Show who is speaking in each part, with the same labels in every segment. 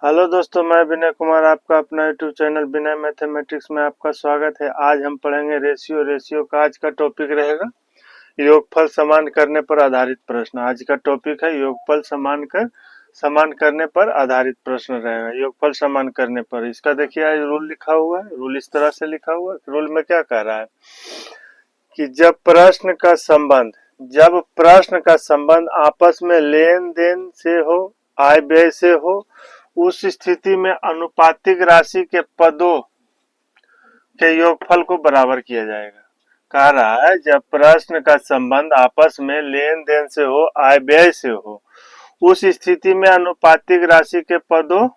Speaker 1: Hello दोस्तों, मैं विनय कुमार आपका अपना यूट्यूब चैनल विनय मैथमेटिक्स में आपका स्वागत है। आज हम पढ़ेंगे रेशियो का आज का टॉपिक रहेगा योगफल समान करने पर आधारित प्रश्न। आज का टॉपिक है योगफल समान करने पर आधारित प्रश्न रहेगा। योगफल समान करने पर इसका देखिए आज रूल लिखा हुआ है। रूल इस तरह से लिखा हुआ है। रूल में क्या कह रहा है कि जब प्रश्न का संबंध आपस में लेन देन से हो, आय व्यय से हो, उस स्थिति में अनुपातिक राशि के पदों के योगफल को बराबर किया जाएगा। कह रहा है जब प्रश्न का संबंध आपस में लेन देन से हो, आय व्यय से हो, उस स्थिति में अनुपातिक राशि के पदों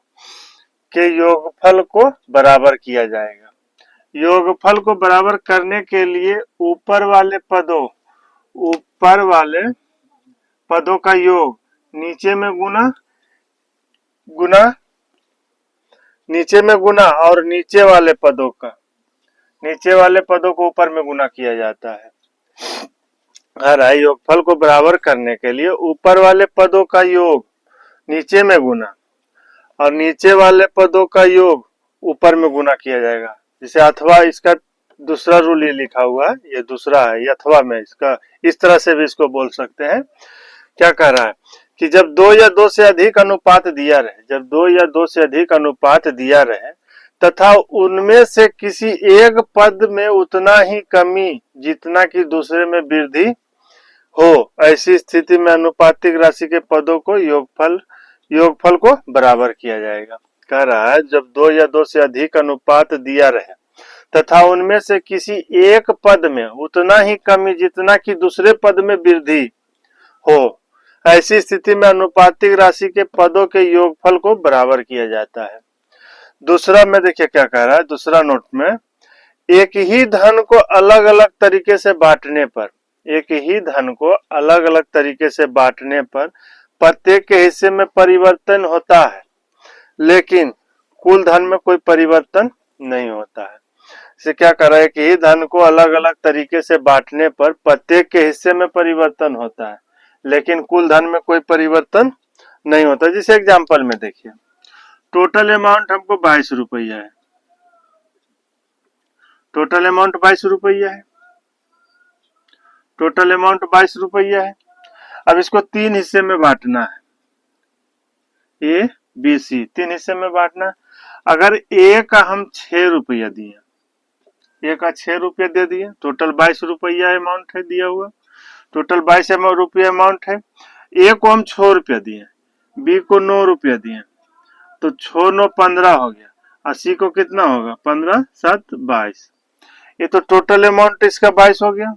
Speaker 1: के योगफल को बराबर किया जाएगा। योगफल को बराबर करने के लिए ऊपर वाले पदों का योग नीचे में गुना और नीचे वाले पदों को ऊपर में गुना किया जाता है। योगफल को बराबर करने के लिए ऊपर वाले पदों का योग नीचे में गुना और नीचे वाले पदों का योग ऊपर में गुना किया जाएगा। जैसे अथवा, इसका दूसरा रूल ये लिखा हुआ है, ये दूसरा है, ये अथवा में इसका इस तरह से भी इसको बोल सकते हैं। क्या कह रहा है कि जब 2 या 2 से अधिक अनुपात दिया रहे तथा उनमें से किसी एक पद में उतना ही कमी जितना कि दूसरे में वृद्धि हो, ऐसी स्थिति में अनुपातिक राशि के पदों को योगफल को बराबर किया जाएगा। कह रहा है जब 2 या 2 से अधिक अनुपात दिया रहे तथा उनमें से किसी एक पद में उतना ही कमी जितना कि दूसरे पद में वृद्धि हो, ऐसी स्थिति में अनुपातिक राशि के पदों के योगफल को बराबर किया जाता है। दूसरा में देखिए क्या कह रहा है। दूसरा नोट में एक ही धन को अलग अलग तरीके से बांटने पर प्रत्येक के हिस्से में परिवर्तन होता है, लेकिन कुल धन में कोई परिवर्तन नहीं होता है। इसे क्या कर रहा है कि धन को अलग अलग तरीके से बांटने पर प्रत्येक के हिस्से में परिवर्तन होता है, लेकिन कुल धन में कोई परिवर्तन नहीं होता। जिसे एग्जांपल में देखिए, टोटल अमाउंट हमको 22 रुपया है। टोटल अमाउंट 22 रुपया है। अब इसको 3 हिस्से में बांटना है, ए बी सी 3 हिस्से में बांटना है। अगर ए का हम 6 रुपया दिए, ए का 6 रुपया दे दिए, टोटल 22 रुपया अमाउंट है दिया हुआ, टोटल 22 रुपया अमाउंट है। ए को हम 6 रुपया दिए, बी को 9 रुपया दिए, तो 6 9 15 हो गया। 80 को कितना होगा, 15 7 22। ये तो टोटल अमाउंट इसका 22 हो गया,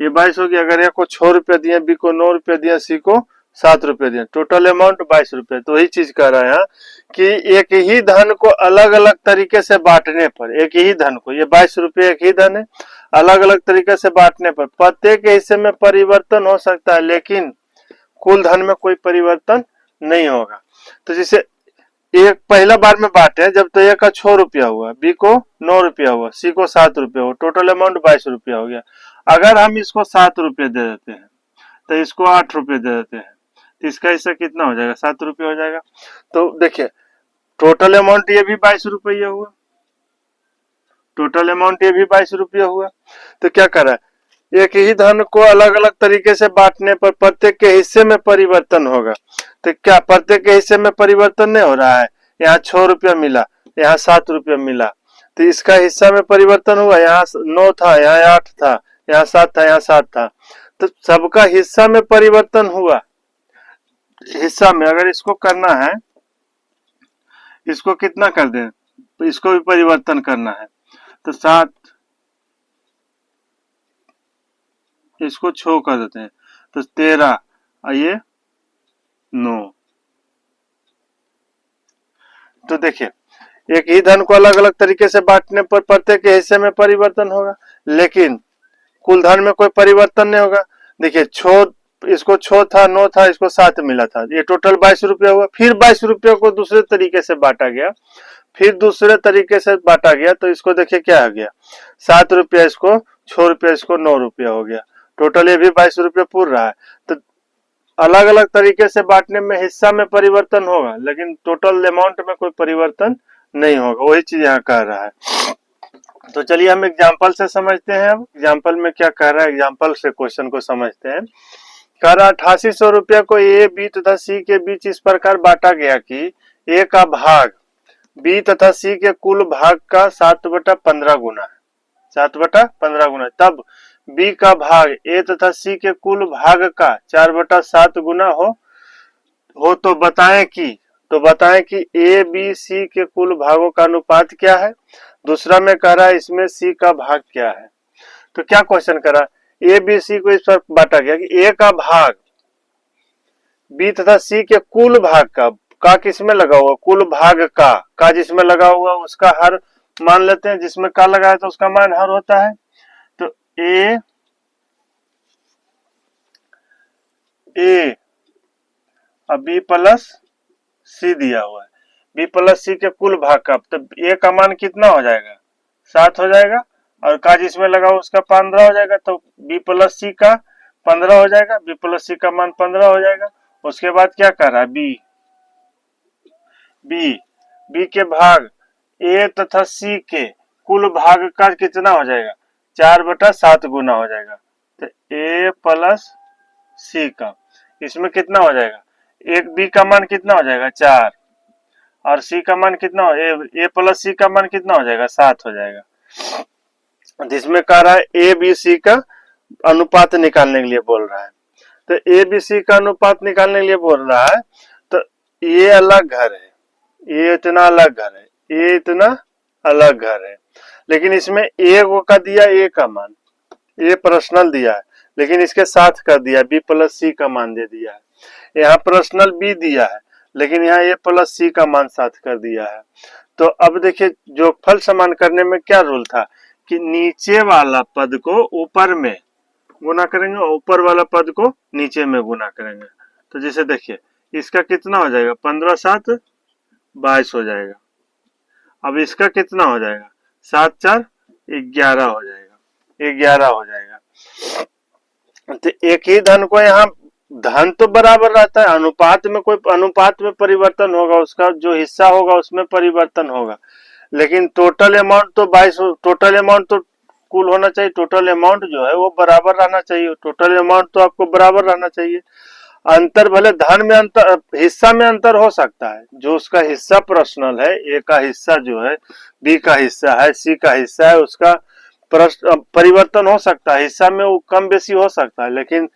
Speaker 1: ये 22 हो गया। अगर ए को 6 रुपया दिए, बी को 9 रुपया दिया, सी को 7 रुपया दिए, टोटल अमाउंट 22 रुपया। तो वही चीज कह रहा है कि एक ही धन को अलग अलग तरीके से बांटने पर, एक ही धन को, ये 22 रुपये एक ही धन है, अलग अलग तरीके से बांटने पर प्रत्येक हिस्से में परिवर्तन हो सकता है, लेकिन कुल धन में कोई परिवर्तन नहीं होगा। तो जैसे एक पहला बार में बांटे जब, तो ए का 6 रुपया हुआ, बी को 9 रुपया हुआ, सी को 7 रुपया हुआ, टोटल अमाउंट 22 रुपया हो गया। अगर हम इसको 7 रुपये दे देते हैं तो इसको 8 रुपये दे देते हैं, तो इसका हिस्सा कितना हो जाएगा, 7 रुपये हो जाएगा। तो देखिए टोटल अमाउंट ये भी 22 रुपया हुआ, टोटल अमाउंट ये भी 22 रुपया हुआ। तो क्या कर रहा है, एक ही धन को अलग अलग तरीके से बांटने पर प्रत्येक के हिस्से में परिवर्तन होगा। तो क्या प्रत्येक के हिस्से में परिवर्तन नहीं हो रहा है? यहाँ 6 रुपया मिला, यहाँ 7 रुपया मिला, तो इसका हिस्सा में परिवर्तन हुआ। यहाँ 9 था, यहाँ 8 था, यहाँ 7 था, यहाँ 7 था, तो सबका हिस्सा में परिवर्तन हुआ। हिस्सा में अगर इसको करना है, इसको कितना कर दें, तो इसको भी परिवर्तन करना है, तो 7, इसको 6 कर देते हैं, तो 13, ये 9। तो देखिए एक ही धन को अलग अलग तरीके से बांटने पर प्रत्येक के हिस्से में परिवर्तन होगा, लेकिन कुल धन में कोई परिवर्तन नहीं होगा। देखिए इसको 6 था, 9 था, इसको 7 मिला था, ये टोटल 22 रुपया हुआ। फिर 22 रुपये को दूसरे तरीके से बांटा गया, तो इसको देखिए क्या आ गया, 7 रुपया इसको, 6 रुपया इसको, 9 रुपया हो गया, टोटल ये भी 22 रुपया पूर रहा है। तो अलग अलग तरीके से बांटने में हिस्सा में परिवर्तन होगा, लेकिन टोटल अमाउंट में कोई परिवर्तन नहीं होगा। वही चीज यहाँ कह रहा है। तो चलिए हम एग्जाम्पल से समझते हैं। अब एग्जाम्पल में क्या कह रहा है, एग्जाम्पल से क्वेश्चन को समझते हैं। कह रहा 8800 रुपया को ए, बी तथा सी के बीच इस प्रकार बांटा गया कि ए का भाग बी तथा सी के कुल भाग का 7/15 गुना है, 7/15 गुना। तब बी का भाग ए तथा सी के कुल भाग का 4/7 गुना हो तो बताएं कि ए बी सी के कुल भागों का अनुपात क्या है। दूसरा में कह रहा है इसमें सी का भाग क्या है। तो क्या क्वेश्चन कर रहा है, ए बी सी को इस पर बांटा गया कि ए का भाग बी तथा सी के कुल भाग का किसमें लगा हुआ, कुल भाग का जिसमें लगा हुआ उसका हर मान लेते हैं, जिसमें का लगा है तो उसका मान हर होता है। तो ए अब बी प्लस सी दिया हुआ है, बी प्लस सी के कुल भाग का, तो ए का मान कितना हो जाएगा, 7 हो जाएगा, और का जिसमें लगा हुआ उसका 15 हो जाएगा। तो बी प्लस सी का 15 हो जाएगा, बी प्लस सी का मान 15 हो जाएगा। उसके बाद क्या कर रहा है, बी के भाग ए तथा सी के कुल भाग का कितना हो जाएगा, 4/7 गुना हो जाएगा। तो ए प्लस सी का इसमें कितना हो जाएगा, एक बी का मान कितना हो जाएगा 4, और सी का मान कितना हो, ए प्लस सी का मान कितना हो जाएगा 7 हो जाएगा। जिसमें कह रहा है ए बी सी का अनुपात निकालने के लिए बोल रहा है। तो ए बी सी का अनुपात निकालने के लिए बोल रहा है। तो ये अलग घर है, ये इतना अलग घर है, ये इतना अलग घर है, लेकिन इसमें ए को का दिया ए का मान, ए पर्सनल दिया है, लेकिन इसके साथ कर दिया बी प्लस सी का मान दे दिया है। यहाँ पर्सनल बी दिया है, लेकिन यहाँ ए प्लस सी का मान साथ कर दिया है। तो अब देखिए जो फल समान करने में क्या रूल था कि नीचे वाला पद को ऊपर में गुना करेंगे और ऊपर वाला पद को नीचे में गुना करेंगे। तो जैसे देखिए इसका कितना हो जाएगा, 15 7 22 हो जाएगा। अब इसका कितना हो जाएगा, 7 4 11 हो जाएगा, 11 हो जाएगा। तो एक ही धन को यहाँ धन तो बराबर रहता है, अनुपात में परिवर्तन होगा, उसका जो हिस्सा होगा उसमें परिवर्तन होगा, लेकिन टोटल अमाउंट तो 22, टोटल अमाउंट तो कुल होना चाहिए, टोटल अमाउंट जो है वो बराबर रहना चाहिए, टोटल अमाउंट तो आपको बराबर रहना चाहिए। अंतर भले धन में अंतर, हिस्सा में अंतर हो सकता है, जो उसका हिस्सा पर्सनल है, ए का हिस्सा जो है, बी का हिस्सा है, सी का हिस्सा है, उसका परिवर्तन हो सकता है, हिस्सा में वो कम बेसी हो सकता है, लेकिन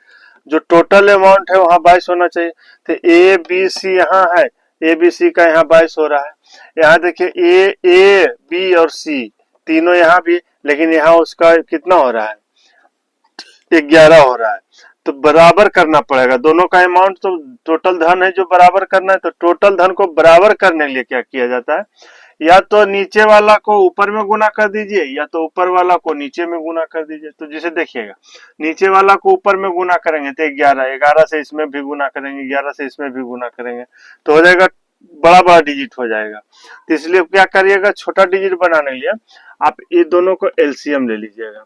Speaker 1: जो टोटल अमाउंट है वहां 22 होना चाहिए। तो ए बी सी यहाँ है, ए बी सी का यहाँ 22 हो रहा है। यहाँ देखिए ए बी और सी तीनों यहाँ भी, लेकिन यहाँ उसका कितना हो रहा है, 11 हो रहा है। तो बराबर करना पड़ेगा दोनों का अमाउंट, तो टोटल धन है जो बराबर करना है। तो टोटल धन को बराबर करने के लिए क्या किया जाता है, या तो नीचे वाला को ऊपर में गुना कर दीजिए, या तो ऊपर वाला को नीचे में गुना कर दीजिए। तो जैसे देखिएगा नीचे वाला को ऊपर में गुना करेंगे तो 11, 11 से इसमें भी गुना करेंगे, 11 से इसमें भी गुना करेंगे, तो हो जाएगा बड़ा बड़ा डिजिट हो जाएगा। तो इसलिए क्या करिएगा, छोटा डिजिट बनाने के लिए आप ये दोनों को एलसीएम ले लीजिएगा,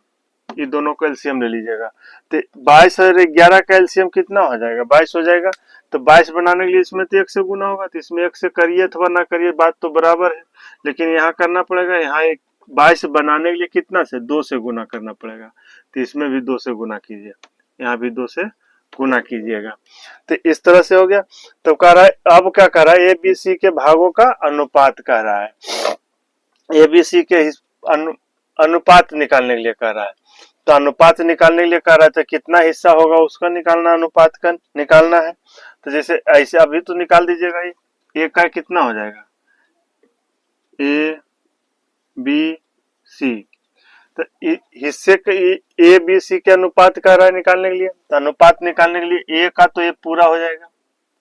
Speaker 1: ये दोनों का एलसीएम ले लीजिएगा। तो 22 और 11 का एलसीएम कितना हो जाएगा, 22 हो जाएगा। तो 22 बनाने के लिए इसमें तो 1 से गुना होगा, तो इसमें 1 से करिए अथवा ना करिए, बात तो बराबर है, लेकिन यहाँ करना पड़ेगा, यहाँ 22 बनाने के लिए कितना से 2 से गुना करना पड़ेगा, तो इसमें भी 2 से गुना कीजिए, यहाँ भी 2 से गुना कीजिएगा। तो इस तरह से हो गया। तो कह रहा है, अब क्या कह रहा है, ए बी सी के भागों का अनुपात कह रहा है, ए बी सी के अनुपात निकालने के लिए कह रहा है। तो अनुपात निकालने के लिए कह रहा था कितना हिस्सा होगा उसका निकालना, अनुपात का निकालना है। तो जैसे ऐसे अभी तो निकाल दीजिएगा, ये का कितना हो जाएगा, ए बी सी। तो हिस्से के ए बी सी के अनुपात कह रहा है निकालने के लिए। तो अनुपात निकालने के लिए ए का तो ये पूरा हो जाएगा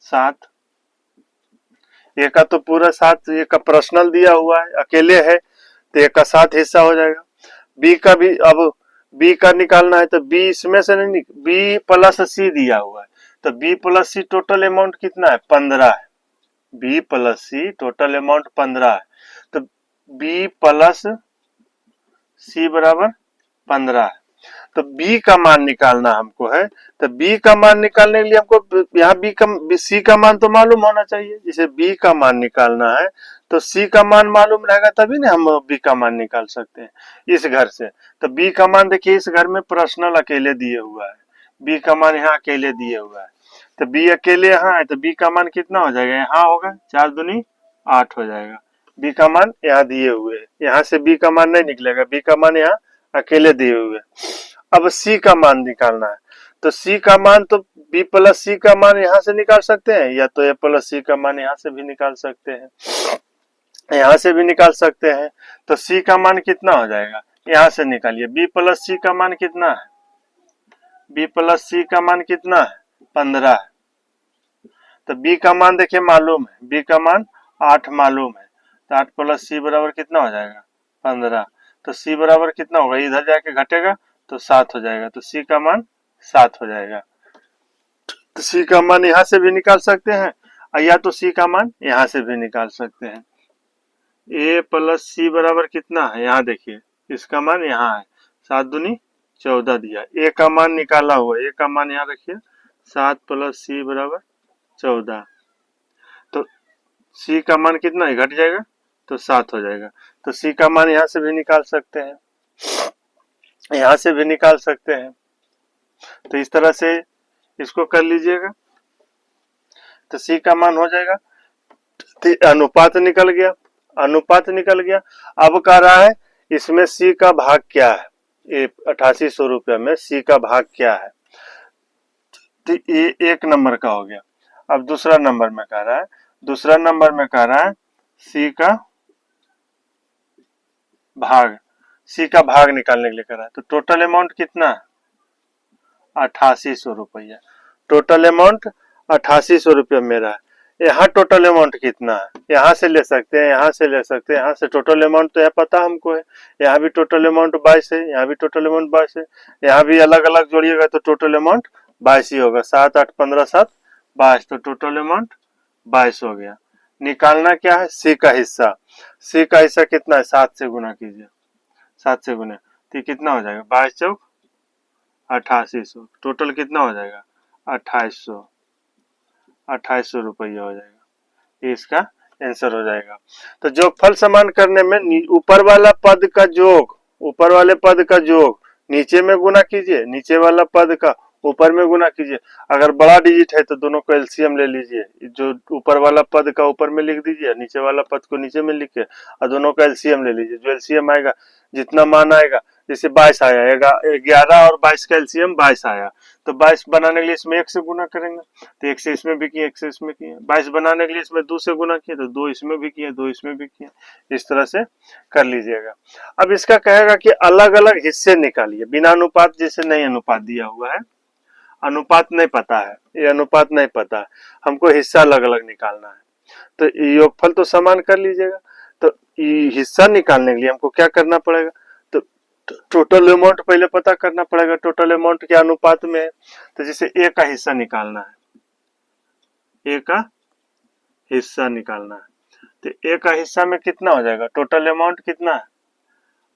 Speaker 1: 7, ए का तो पूरा 7, ए का पर्सनल दिया हुआ है, अकेले है, तो ए का 7 हिस्सा हो जाएगा। बी का भी, अब बी का निकालना है, तो बी इसमें से नहीं, बी प्लस सी दिया हुआ है, तो बी प्लस सी टोटल अमाउंट कितना है, 15 है, बी प्लस सी टोटल अमाउंट 15 है। तो बी प्लस सी बराबर 15 है। तो बी का मान निकालना हमको है। तो बी का मान निकालने के लिए हमको यहाँ सी का मान तो मालूम होना चाहिए। जैसे बी का मान निकालना है तो सी का मान मालूम रहेगा तभी ना हम बी का मान निकाल सकते हैं इस घर से। तो बी का मान देखिए इस घर में पर्सनल अकेले दिए हुआ है, बी का मान यहाँ अकेले दिए हुआ है। तो बी अकेले यहाँ है तो बी का मान कितना हो जाएगा, यहाँ होगा 4 दूनी 8 हो जाएगा। बी का मान यहाँ दिए हुए है, यहाँ से बी का मान नहीं निकलेगा, बी का मान यहाँ अकेले दिए हुए। अब सी का मान निकालना है तो सी का मान तो बी प्लस सी का मान यहाँ से निकाल सकते हैं, या तो ए प्लस सी का मान यहाँ से भी निकाल सकते हैं, यहाँ से भी निकाल सकते हैं। तो सी का मान कितना हो जाएगा, यहाँ से निकालिए। बी प्लस सी का मान कितना है, बी प्लस सी का मान कितना है 15 है। तो बी का मान देखिए मालूम है, बी का मान 8 मालूम है। तो 8 प्लस सी बराबर कितना हो जाएगा 15। तो सी बराबर कितना होगा, इधर जाके घटेगा तो 7 हो जाएगा। तो सी का मान 7 हो जाएगा। तो सी का मान यहाँ से भी निकाल सकते हैं, या तो सी का मान यहाँ से भी निकाल सकते हैं। ए प्लस सी बराबर कितना है, यहाँ देखिए इसका मान यहाँ है 7 दूनी 14 दिया। ए का मान निकाला हुआ, ए का मान यहाँ रखिए 7 प्लस सी बराबर 14। तो सी का मान कितना है, घट जाएगा तो 7 हो जाएगा। तो सी का मान यहाँ से भी निकाल सकते हैं, यहाँ से भी निकाल सकते हैं। तो इस तरह से इसको कर लीजिएगा तो सी का मान हो जाएगा। तो अनुपात निकल गया, अनुपात निकल गया। अब कह रहा है इसमें सी का भाग क्या है, ये 8800 रुपये में सी का भाग क्या है। तो ये एक नंबर का हो गया। अब दूसरा नंबर में कह रहा है, दूसरा नंबर में कह रहा है सी का भाग, सी का भाग निकालने के लिए कह रहा है। तो टोटल अमाउंट कितना है 8800 रुपया। टोटल अमाउंट 8800 रुपया मेरा है। यहाँ टोटल अमाउंट कितना है, यहाँ से ले सकते हैं, यहाँ से ले सकते हैं, यहाँ से टोटल अमाउंट तो यहाँ पता हमको है। यहाँ भी टोटल अमाउंट 22 है, यहाँ भी टोटल अमाउंट 22 है, यहाँ भी अलग अलग जोड़िएगा तो टोटल अमाउंट 22 ही होगा। 7 8 15 7 22, तो टोटल अमाउंट 22 हो गया। निकालना क्या है, सी का हिस्सा। सी का हिस्सा कितना है, 7 से गुना कीजिए, 7 से गुना तो कितना हो जाएगा 22 चौक 8800। टोटल कितना हो जाएगा 2800, 2800 रुपया हो जाएगा। ये इसका आंसर हो जाएगा। तो जोगफल समान करने में ऊपर वाला पद का जोग, ऊपर वाले पद का जोग नीचे में गुना कीजिए, नीचे वाला पद का ऊपर में गुना कीजिए। अगर बड़ा डिजिट है तो दोनों को एलसीएम ले लीजिए, जो ऊपर वाला पद का ऊपर में लिख दीजिए, नीचे वाला पद को नीचे में लिख के और दोनों का एलसीएम ले लीजिए। जो एलसीएम आएगा जितना मान आएगा, जैसे 22 आया, 11 और 22 का एलसीएम 22 आया, तो 22 बनाने के लिए इसमें 1 से गुना करेंगे, तो 1 से इसमें भी किए, 1 से इसमें किए। 22 बनाने के लिए इसमें 2 से गुना किए तो 2 इसमें भी किए, 2 इसमें भी किए। इस तरह से कर लीजिएगा। अब इसका कहेगा कि अलग अलग हिस्से निकालिए, बिना अनुपात जैसे नहीं अनुपात दिया हुआ है, अनुपात नहीं पता है, ये अनुपात नहीं पता है, हमको हिस्सा अलग अलग निकालना है। तो योगफल तो समान कर लीजिएगा। तो हिस्सा निकालने के लिए हमको क्या करना पड़ेगा, तो टोटल अमाउंट पहले पता करना पड़ेगा, टोटल अमाउंट क्या अनुपात में है। तो जैसे ए का हिस्सा निकालना है, ए का हिस्सा निकालना है, तो ए का हिस्सा में कितना हो जाएगा, टोटल अमाउंट कितना है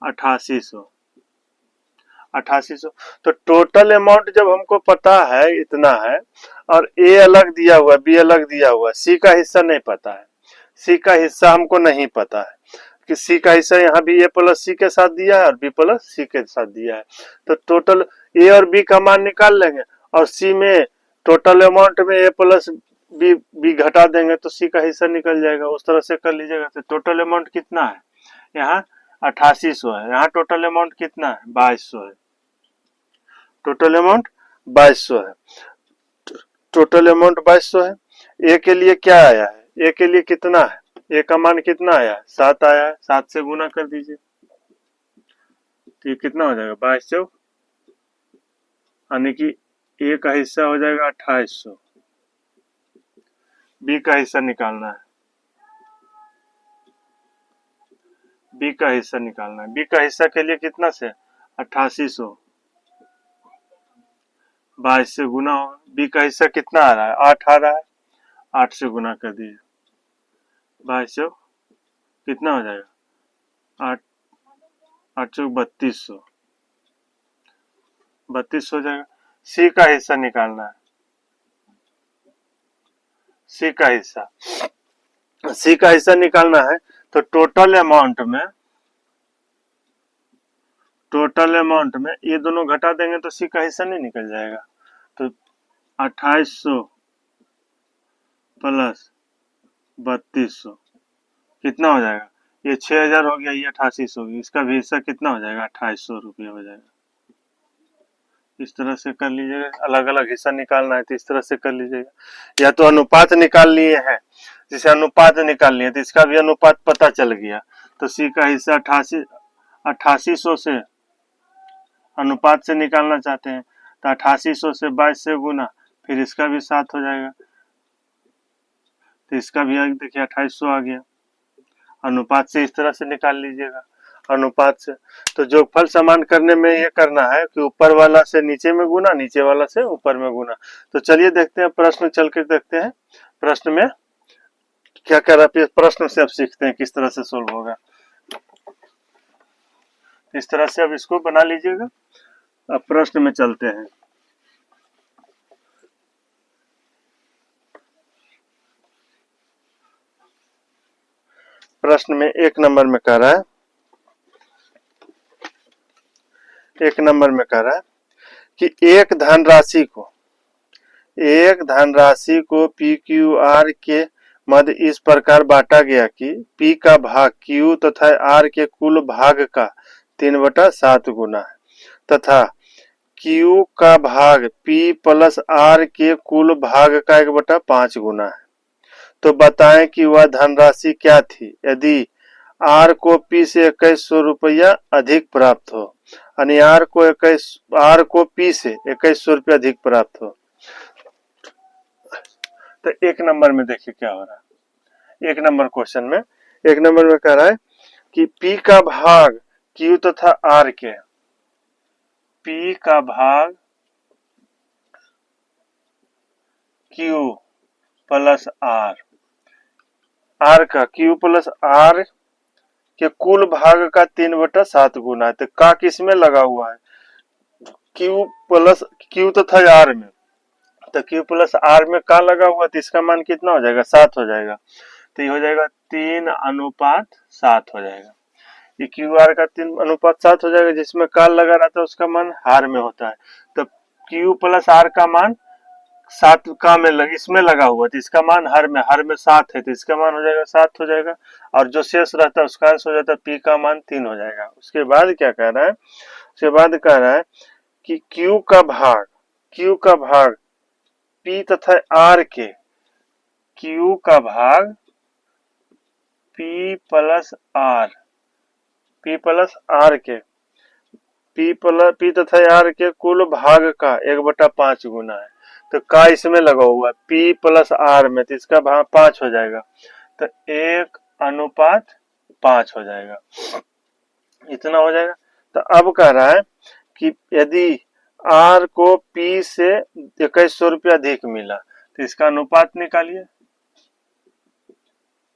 Speaker 1: 8800, 8800। तो टोटल अमाउंट जब हमको पता है इतना है, और ए अलग दिया हुआ, बी अलग दिया हुआ, सी का हिस्सा नहीं पता है, सी का हिस्सा हमको नहीं पता है कि सी का हिस्सा यहाँ भी ए प्लस सी के साथ दिया है और बी प्लस सी के साथ दिया है। तो टोटल ए और बी का मान निकाल लेंगे और सी में टोटल अमाउंट में ए प्लस बी घटा देंगे तो सी का हिस्सा निकल जाएगा। उस तरह से कर लीजिएगा। तो टोटल अमाउंट कितना है, यहाँ 8800 है, यहाँ टोटल अमाउंट कितना है 2200 है, टोटल अमाउंट 2200 है, टोटल अमाउंट 2200 है। ए के लिए क्या आया है, ए के लिए कितना है, ए का मान कितना आया है 7 आया है, 7 से गुना कर दीजिए तो ये कितना हो जाएगा 22 चौक, यानी कि ए का हिस्सा हो जाएगा 2800। बी का हिस्सा निकालना है, बी का हिस्सा निकालना है। बी का हिस्सा के लिए कितना से 8800, 22 से गुना होगा। बी का हिस्सा कितना आ रहा है 8 आ रहा है, 8 से गुना कर दीजिए, 22 चौक कितना हो जाएगा 8 8 चौक 3200, 32 हो जाएगा। सी का हिस्सा निकालना है, सी का हिस्सा, सी का हिस्सा निकालना है। तो टोटल अमाउंट में ये दोनों घटा देंगे तो सी का हिस्सा नहीं निकल जाएगा। तो 2800 प्लस 3200 कितना हो जाएगा? ये 6000 हो गया, ये 8800 हो गया, इसका भी हिस्सा कितना हो जाएगा? 2800 रुपये हो जाएगा। इस तरह से कर लीजिएगा। अलग अलग हिस्सा निकालना है तो इस तरह से कर लीजिएगा। या तो अनुपात निकाल लिए हैं, जैसे अनुपात निकाल लिए तो इसका भी अनुपात पता चल गया। तो सी का हिस्सा 8800 से अनुपात से निकालना चाहते हैं तो 8800 से 22 से गुना, फिर इसका भी 7 हो जाएगा। तो इसका भी देखिए 2800 आ गया। अनुपात से इस तरह से निकाल लीजिएगा, अनुपात से। तो जोगफल समान करने में ये करना है कि ऊपर वाला से नीचे में गुना, नीचे वाला से ऊपर में गुना। तो चलिए देखते हैं प्रश्न, चल के देखते हैं प्रश्न में क्या कर रहा है। प्रश्न से अब सीखते हैं किस तरह से सोल्व होगा। इस तरह से अब इसको बना लीजिएगा। अब प्रश्न में चलते हैं। प्रश्न में 1 नंबर में कह रहा है, 1 नंबर में कह रहा है कि एक धनराशि को पी क्यू आर के मध्य इस प्रकार बांटा गया कि पी का भाग क्यू तथा आर के कुल भाग का 3/7 गुना है, तथा क्यू का भाग पी प्लस आर के कुल भाग का 1/5 गुना है। तो बताएं कि वह धनराशि क्या थी यदि आर को पी से 2100 रुपया अधिक प्राप्त हो, यानी आर को पी से 2100 रुपया अधिक प्राप्त हो। तो 1 नंबर में देखिए क्या हो रहा है। 1 नंबर क्वेश्चन में 1 नंबर में कह रहा है कि पी का भाग क्यू तथा आर के, पी का भाग क्यू प्लस आर, आर का क्यू प्लस आर के कुल भाग का 3/7 गुना है। तो का किसमें लगा हुआ है? क्यू तथा आर में। तो क्यू प्लस आर में का लगा हुआ तो इसका मान कितना हो जाएगा? 7 हो जाएगा। तो ये हो जाएगा 3:7 हो जाएगा। ये क्यू आर का 3:7 हो जाएगा, जिसमें का लगा रहता है उसका मान हार में होता है। तो क्यू प्लस आर का मान 7 का में इसमें लगा हुआ तो इसका मान हर में 7 है, तो इसका मान हो जाएगा 7 हो जाएगा। और जो शेष रहता है उसका आंसर हो जाता है पी का मान 3 हो जाएगा। उसके बाद क्या कह रहा है? उसके बाद कह रहा है कि क्यू का भाग पी तथा आर के, क्यू का भाग पी प्लस आर के, पी तथा आर के कुल भाग का 1/5 गुना है। तो का इसमें लगा हुआ है P प्लस आर में, तो इसका भाग 5 हो जाएगा। तो 1:5 हो जाएगा, इतना हो जाएगा। तो अब कह रहा है कि यदि आर को P से 2100 रुपया अधिक मिला तो इसका अनुपात निकालिए।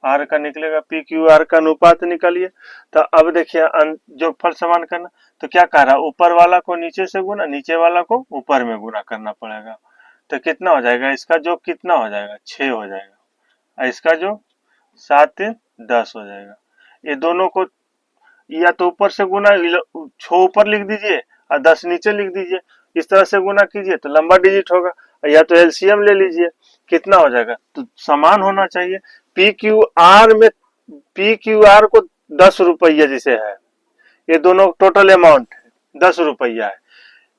Speaker 1: आर का निकलेगा, पी क्यू आर का अनुपात निकालिए। तो अब देखिए जोगफल समान करना, तो क्या कह रहा है? ऊपर वाला को नीचे से गुना, नीचे वाला को ऊपर में गुना करना पड़ेगा। तो कितना हो जाएगा? इसका जो कितना हो जाएगा? 6 हो जाएगा, और इसका जो 7 10 हो जाएगा। ये दोनों को या तो ऊपर से गुना 6 ऊपर लिख दीजिए और 10 नीचे लिख दीजिए, इस तरह से गुना कीजिए तो लंबा डिजिट होगा। या तो एलसीएम ले लीजिए, कितना हो जाएगा? तो समान होना चाहिए। पी क्यू आर को 10 रुपया जैसे है, ये दोनों टोटल अमाउंट है 10 रुपया है।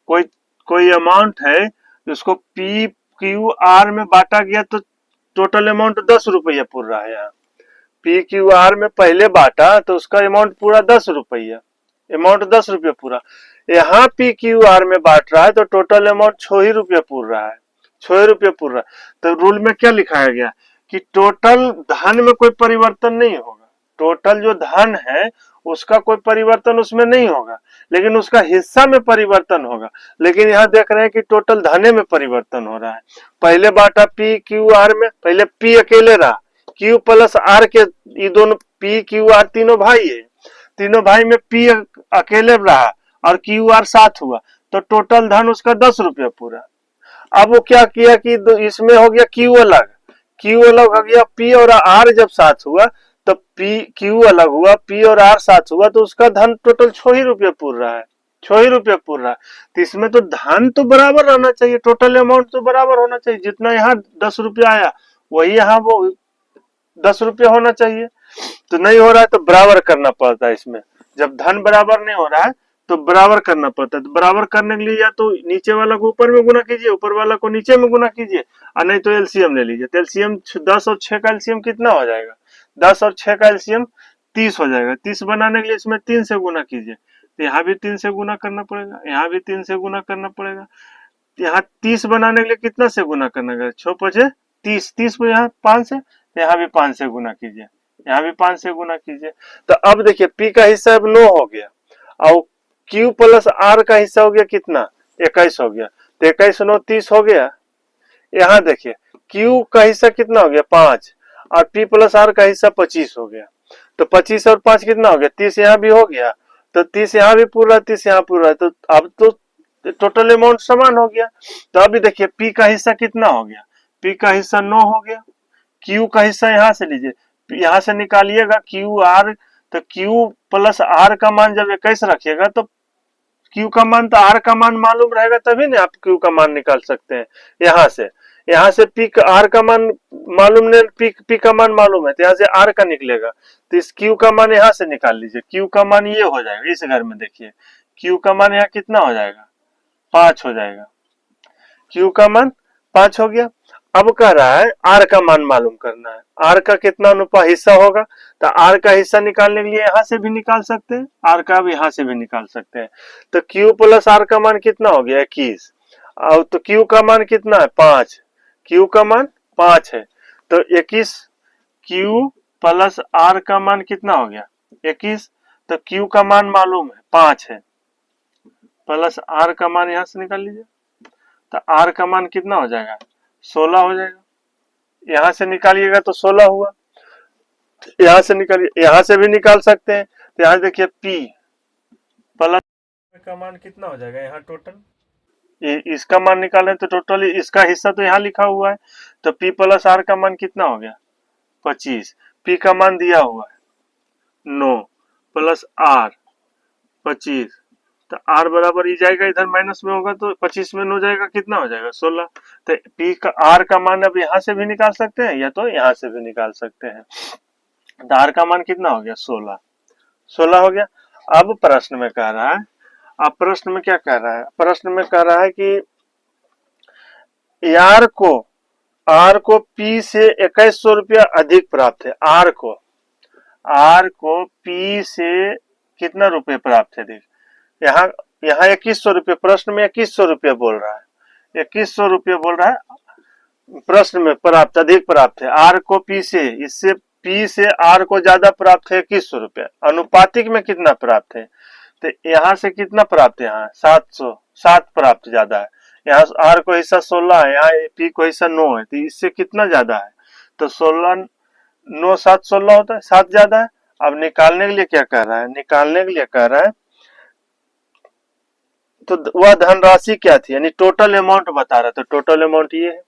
Speaker 1: कोई अमाउंट है उसको पी क्यू आर में बांटा गया तो टोटल अमाउंट 10 रुपया पूर रहा है। यहाँ पी क्यू आर में पहले बांटा तो उसका अमाउंट पूरा 10 रुपया, अमाउंट 10 रुपया पूरा। यहाँ पी क्यू आर में बांट रहा है तो टोटल अमाउंट 6 ही रुपया पूर रहा है, 6 रुपया पूर रहा है। तो रूल में क्या लिखाया गया कि टोटल धन में कोई परिवर्तन नहीं होगा, टोटल जो धन है उसका कोई परिवर्तन उसमें नहीं होगा, लेकिन उसका हिस्सा में परिवर्तन होगा। लेकिन यहाँ देख रहे हैं कि टोटल धने में परिवर्तन हो रहा है। पहले बांटा पी क्यू आर में, पहले पी अकेले रहा, क्यू प्लस आर के ये दोनों पी क्यू आर तीनों भाई है, तीनों भाई में पी अकेले रहा और क्यू आर साथ हुआ। तो टोटल धन उसका 10 रुपया पूरा। अब वो क्या किया कि इसमें हो गया क्यू अलग, क्यू अलग हो गया, पी और आर जब साथ हुआ तो पी क्यू अलग हुआ, पी और आर साथ हुआ तो उसका धन टोटल 6 ही रुपये पूर रहा है, 6 ही रुपये पूर रहा है। तो इसमें तो धन तो बराबर रहना चाहिए, टोटल अमाउंट तो बराबर होना चाहिए, जितना यहाँ 10 रुपया आया वही यहाँ वो 10 रुपया होना चाहिए। तो नहीं हो रहा है तो बराबर करना पड़ता है इसमें। जब धन बराबर नहीं हो रहा है तो बराबर करना पड़ता है। तो बराबर करने के लिए या तो नीचे वाला को ऊपर में गुना कीजिए, ऊपर वाला को नीचे में गुना कीजिए, और नहीं तो एलसीएम ले लीजिए। तो एलसीएम 10 और 6 का एलसीएम कितना हो जाएगा? 10 और 6 का एलसीएम 30 हो जाएगा। 30 बनाने के लिए इसमें 3 से गुना कीजिए, तो यहाँ भी 3 से गुना करना पड़ेगा, यहाँ भी 3 से गुना करना पड़ेगा। यहाँ 30 बनाने के लिए कितना से गुना करना है? 6 5 30, 30 को यहाँ 5 से, तो यहाँ भी 5 से गुना कीजिए, यहाँ भी 5 से गुना कीजिए। तो अब देखिए पी का हिस्सा अब 9 हो गया और क्यू प्लस आर का हिस्सा हो गया कितना? 21 हो गया। तो 21 9 30 हो गया। यहाँ देखिए क्यू का हिस्सा कितना हो गया? 5, और पी प्लस आर का हिस्सा 25 हो गया। तो 25 और 5 कितना हो गया? 30 यहाँ भी हो गया, तो 30 यहाँ भी पूरा, 30 यहाँ पूरा, तो अब तो टोटल अमाउंट समान हो गया। तो अभी देखिए पी का हिस्सा कितना हो गया? पी का हिस्सा 9 हो गया। क्यू का हिस्सा यहाँ से लीजिए, यहाँ से निकालिएगा क्यू आर, तो क्यू प्लस आर का मान जब 21 रखिएगा तो क्यू का मान तो आर का मान मालूम रहेगा, तभी ना आप क्यू का मान निकाल सकते हैं। यहाँ से पी का आर का मान मालूम नहीं, पी का मान मालूम है तो यहाँ से आर का निकलेगा, तो इस क्यू का मान यहाँ से निकाल लीजिए। क्यू का मान ये हो जाएगा, इस घर में देखिए क्यू का मान यहाँ कितना हो जाएगा? 5 हो जाएगा। क्यू का मान 5 हो गया। अब कह रहा है आर का मान मालूम करना है। आर का कितना अनुपात हिस्सा होगा? तो आर का हिस्सा निकालने के लिए यहाँ से भी निकाल सकते हैं, आर का भी यहाँ से भी निकाल सकते हैं। तो क्यू प्लस आर का मान कितना हो गया? 21। और तो क्यू का मान कितना है? 5। क्यू का मान 5 है, तो 21 क्यू प्लस आर का मान कितना हो गया? 21। तो क्यू का मान मालूम है 5 है, प्लस आर का मान यहाँ से निकाल लीजिए, तो आर का मान कितना हो जाएगा? 16 हो जाएगा। यहां से निकालिएगा तो 16 हुआ। यहां से निकालिए, यहां से भी निकाल सकते हैं। तो यहां देखिए पी प्लस का मान कितना हो जाएगा? यहाँ टोटल इसका मान निकालें तो टोटल इसका हिस्सा तो यहाँ लिखा हुआ है, तो पी प्लस आर का मान कितना हो गया? 25। पी का मान दिया हुआ है 9 प्लस आर 25, तो आर बराबर ही जाएगा, इधर माइनस में होगा तो 25 में 9 जाएगा, कितना हो जाएगा? 16। तो पी का आर का मान अब यहाँ से भी निकाल सकते हैं या तो यहाँ से भी निकाल सकते हैं। तो आर का मान कितना हो गया? 16। 16 हो गया। अब प्रश्न में कह रहा है, अब प्रश्न में क्या कह रहा है? प्रश्न में कह रहा है कि आर को पी से 2100 रुपया अधिक प्राप्त है। आर को पी से कितना रुपए प्राप्त है? देख यहाँ 2100 रुपये, प्रश्न में 2100 रुपये बोल रहा है, 2100 रुपये बोल रहा है प्रश्न में। प्राप्त अधिक प्राप्त है आर को पी से, इससे पी से आर को ज्यादा प्राप्त है 2100 रुपये। अनुपातिक में कितना प्राप्त है? तो यहाँ से कितना प्राप्त है? यहाँ 7 प्राप्त ज्यादा है। यहाँ आर को हिस्सा 16 है, यहाँ पी को हिस्सा 9 है, तो इससे कितना ज्यादा है? तो 16 9 7 16 होता है, 7 ज्यादा है। अब निकालने के लिए क्या कह रहा है? निकालने के लिए कह रहा है तो वह धनराशि क्या थी, यानी टोटल अमाउंट बता रहा है। तो टोटल अमाउंट ये है,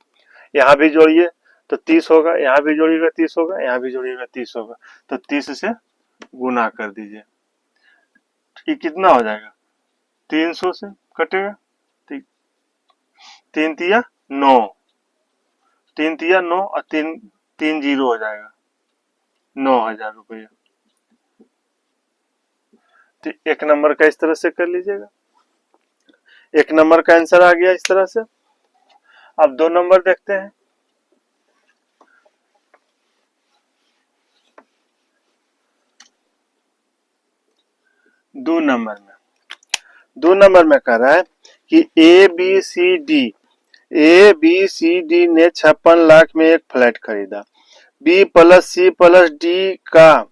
Speaker 1: यहाँ भी जोड़िए तो 30 होगा, यहाँ भी जोड़िएगा 30 होगा, यहाँ भी जोड़िएगा 30 होगा, तो 30 से गुना कर दीजिए। ये कितना हो जाएगा? 300 से कटेगा, 3 तिया 9, 3 तिया 9 और 3 जीरो हो जाएगा, 9000 रुपये। तो एक नंबर का इस तरह से कर लीजिएगा। एक नंबर का आंसर आ गया इस तरह से। अब 2 नंबर देखते हैं। दो नंबर में कह रहा है कि ए बी सी डी ने 56 लाख में एक फ्लैट खरीदा। B plus C plus D का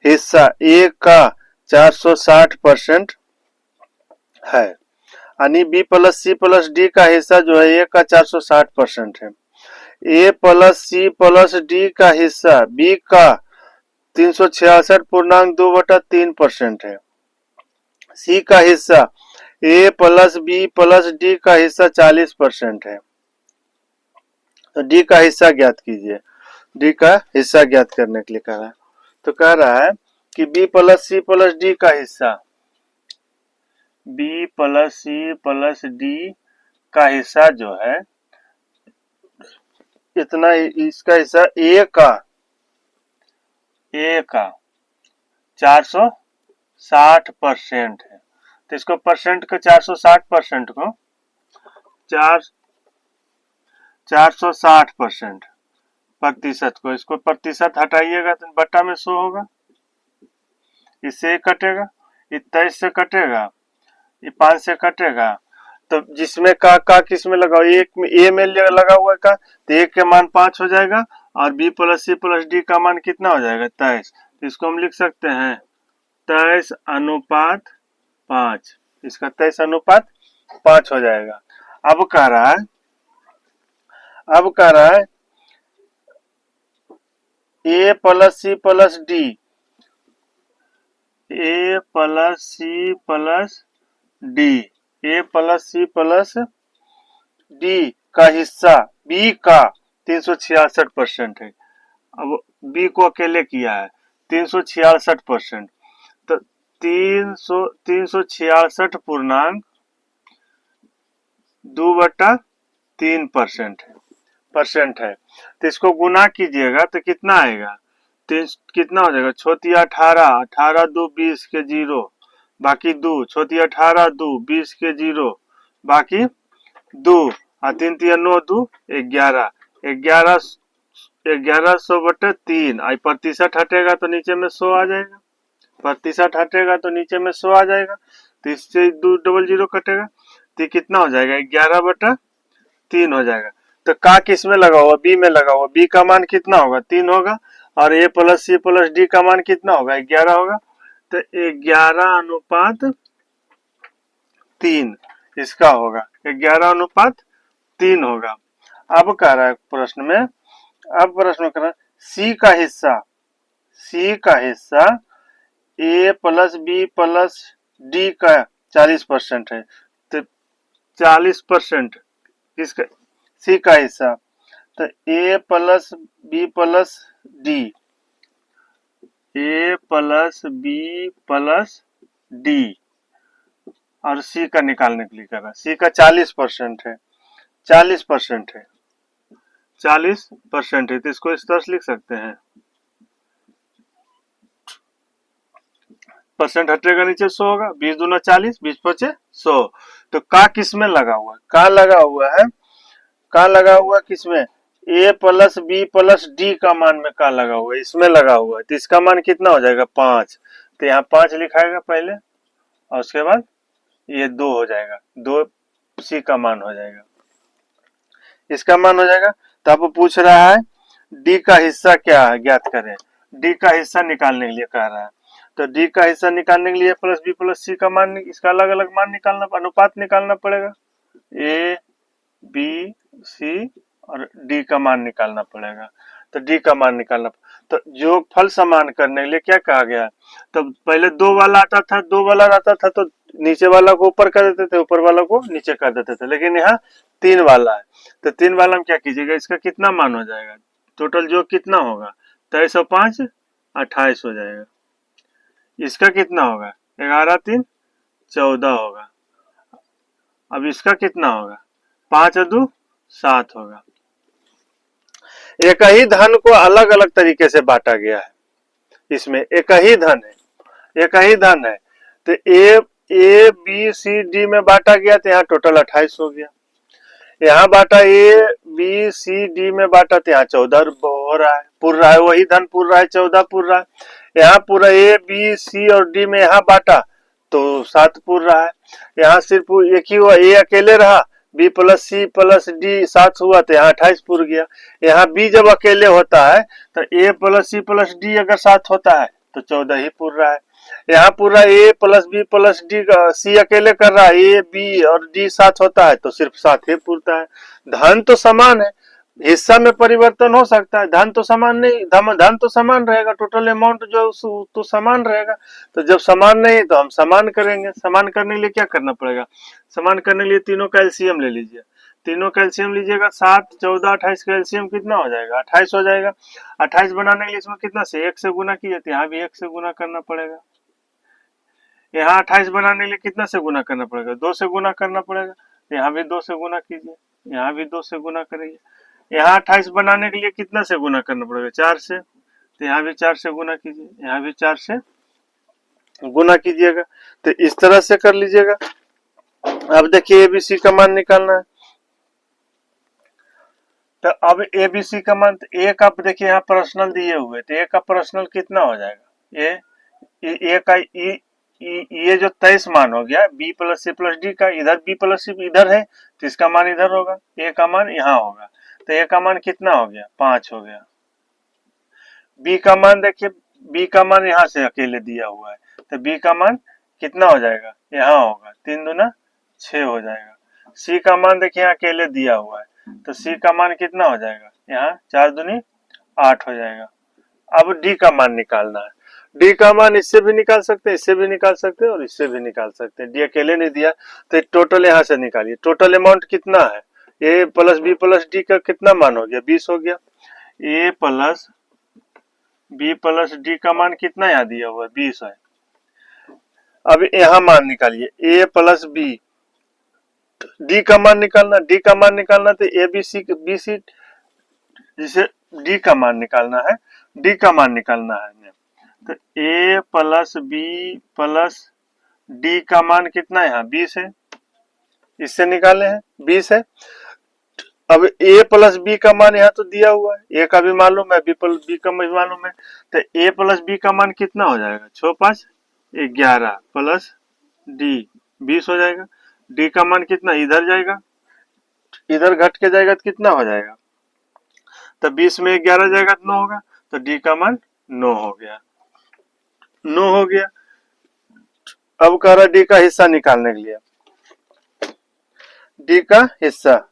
Speaker 1: हिस्सा ए का 460% है, यानी B plus C plus D का हिस्सा जो है ए का 460% है। A plus C plus D का हिस्सा बी का 366.2/3% है। सी का हिस्सा A plus B plus D का हिस्सा 40% है, तो डी का हिस्सा ज्ञात कीजिए। डी का हिस्सा ज्ञात करने के लिए कह रहा है, तो कह रहा है कि B plus C plus D का हिस्सा, B plus C plus D का हिस्सा जो है इतना, इसका हिस्सा ए का 460% है। तो इसको परसेंट को 460% को 460% प्रतिशत को, इसको प्रतिशत हटाइएगा तो बट्टा में 100 होगा, इससे कटेगा, 23 से कटेगा, ये 5 से कटेगा, तो जिसमें का किस में लगाओ, एक में ए में लगा हुआ का, तो ए के मान 5 हो जाएगा और B plus C plus D का मान कितना हो जाएगा 23। तो इसको हम लिख सकते हैं 23:5, इसका 23:5 हो जाएगा। अब कह रहा है A plus C plus D, A plus C plus D, A plus C plus D का हिस्सा बी का 366% है। अब बी को अकेले किया है 366%, तो 366.2/3% है। तो इसको गुना कीजिएगा तो कितना आएगा, कितना हो जाएगा, 18 2 20 के 0 बाकी 2, 18 2 20 के 0 बाकी 2 और 3 3 9 2 11, 1100/3, आई प्रतिशत हटेगा तो नीचे में 100 आ जाएगा, प्रतिशत हटेगा तो नीचे में 100 आ जाएगा, तो इससे 2 डबल 0 कटेगा, तो कितना हो जाएगा 11/3 हो जाएगा। तो का किस में लगा हुआ, बी में लगा हुआ, बी का मान कितना होगा 3 होगा, और ए प्लस सी प्लस डी का मान कितना होगा 11 होगा, तो 11:3 इसका होगा, 11:3 होगा। अब कह रहा है प्रश्न में, कह रहा है सी का हिस्सा A plus B plus D का 40% है, तो 40% किसका, सी का हिस्सा, तो ए प्लस बी प्लस डी, ए प्लस बी प्लस डी और सी का निकालने के लिए कर रहा है। सी का 40% है, 40% है, 40% है, तो इसको इस तरह से लिख सकते हैं, परसेंट हटेगा नीचे 100 होगा, 20 दूना 40, 20 पचे 100। तो का किस में लगा हुआ है, का लगा हुआ है किसमें, ए प्लस बी प्लस डी का मान में का लगा हुआ है, इसमें लगा हुआ है, तो इसका मान कितना हो जाएगा 5, तो यहाँ 5 लिखाएगा पहले और उसके बाद ये 2 हो जाएगा, 2 सी का मान हो जाएगा, इसका मान हो जाएगा। तो अब पूछ रहा है डी का हिस्सा क्या है ज्ञात करें, डी का हिस्सा निकालने के लिए कह रहा है, तो डी का हिस्सा निकालने के लिए प्लस बी प्लस सी का मान, इसका अलग अलग मान निकालना, अनुपात निकालना पड़ेगा, ए बी सी और डी का मान निकालना पड़ेगा, तो डी का मान निकालना, तो योगफल समान करने के लिए क्या कहा गया, तो पहले 2 वाला आता था, 2 वाला आता था तो नीचे वाला को ऊपर कर देते थे, ऊपर वाला को नीचे कर देते थे, लेकिन यहाँ 3 वाला है, तो 3 वाला में क्या कीजिएगा, इसका कितना मान हो जाएगा, टोटल जो कितना होगा 23 और 5 28 हो जाएगा, इसका कितना होगा 11 3 14 होगा, अब इसका कितना होगा 5 और 2 7 होगा। एक ही धन को अलग अलग तरीके से बांटा गया है, इसमें एक ही धन है, तो ए बी सी डी में बांटा गया, तो यहाँ टोटल 28 हो गया, यहाँ बांटा ए बी सी डी में बांटा, तो यहाँ 14 हो रहा है, पूर रहा है, वही धन पूर रहा है, 14 पूर रहा है, यहाँ पूरा ए बी सी और डी में यहाँ बांटा तो 7 पूर रहा है, यहाँ सिर्फ एक ही हुआ, ए अकेले रहा, B plus C plus D 7 हुआ, तो यहाँ 28 पूर गया। यहाँ बी जब अकेले होता है तो ए प्लस सी प्लस डी अगर 7 होता है तो 14 ही पूर रहा है। यहाँ पूरा A plus B plus D C अकेले कर रहा है, ए बी और डी 7 होता है तो सिर्फ 7 ही पूरता है। धन तो समान है, हिस्सा में परिवर्तन हो सकता है, धन तो समान नहीं, धन तो समान रहेगा, टोटल अमाउंट जो तो समान रहेगा। तो जब समान नहीं तो हम समान करेंगे। समान करने के लिए क्या करना पड़ेगा, समान करने के लिए तीनों का एलसीएम ले लीजिए। तीनों का एलसीएम लीजिएगा, 7, 14, 28 का एलसीएम कितना हो जाएगा, 28 हो जाएगा। 28 बनाने के लिए इसमें कितना से 1 से गुना किए थे, यहाँ भी 1 से गुना करना पड़ेगा। यहाँ 28 बनाने के लिए कितना से गुना करना पड़ेगा, 2 से गुना करना पड़ेगा। यहाँ भी 2 से गुना कीजिए, यहाँ भी 2 से गुना करेंगे। यहाँ 28 बनाने के लिए कितना से गुना करना पड़ेगा, 4 से। तो यहाँ भी 4 से गुना कीजिए, यहाँ भी 4 से गुना कीजिएगा। तो इस तरह से कर लीजिएगा। अब देखिए एबीसी का मान निकालना है। तो अब एबीसी का मान, ए का देखिए यहाँ प्रश्नल दिए हुए, तो ए का प्रश्नल कितना हो जाएगा, ए का ये जो 23 मान हो गया, B plus C plus D का, इधर बी प्लस सी इधर है तो इसका मान इधर होगा, ए का मान यहाँ होगा। तो ए का मान कितना हो गया, 5 हो गया। बी का मान देखिए, बी का मान यहाँ से अकेले दिया हुआ है, तो बी का मान कितना हो जाएगा, यहाँ होगा, 3 दूना 6 हो जाएगा। सी का मान देखिए यहाँ अकेले दिया हुआ है, तो सी का मान कितना हो जाएगा, यहाँ 4 दूनी 8 हो जाएगा। अब डी का मान निकालना है। डी का मान इससे भी निकाल सकते हैं, इससे भी निकाल सकते हैं और इससे भी निकाल सकते हैं। डी अकेले नहीं दिया तो टोटल यहाँ से निकालिए। टोटल अमाउंट कितना है, A plus B plus D का कितना मान हो गया, 20 हो गया। ए प्लस बी प्लस डी का मान कितना यहाँ दिया हुआ है, 20 है। अब यहाँ मान निकालिए, ए प्लस बी, डी का मान निकालना, डी का मान निकालना तो ए बी सी जिसे डी का मान निकालना है, डी का मान निकालना है। तो ए प्लस बी प्लस डी का मान कितना है, यहाँ 20 है, इससे निकाले हैं 20 है। अब ए प्लस बी का मान यहाँ तो दिया हुआ है, ए का भी मालूम है, बी प्लस बी का भी मालूम है। तो ए प्लस बी का मान कितना हो जाएगा, 6 5 11 प्लस डी 20 हो जाएगा। डी का मान कितना इधर जाएगा, इधर घट के जाएगा तो कितना हो जाएगा, तो 20 में 11 जाएगा तो 9 होगा। तो डी का मान 9 हो गया, 9 हो गया। अब कह रहा डी का हिस्सा निकालने के लिए, डी का हिस्सा,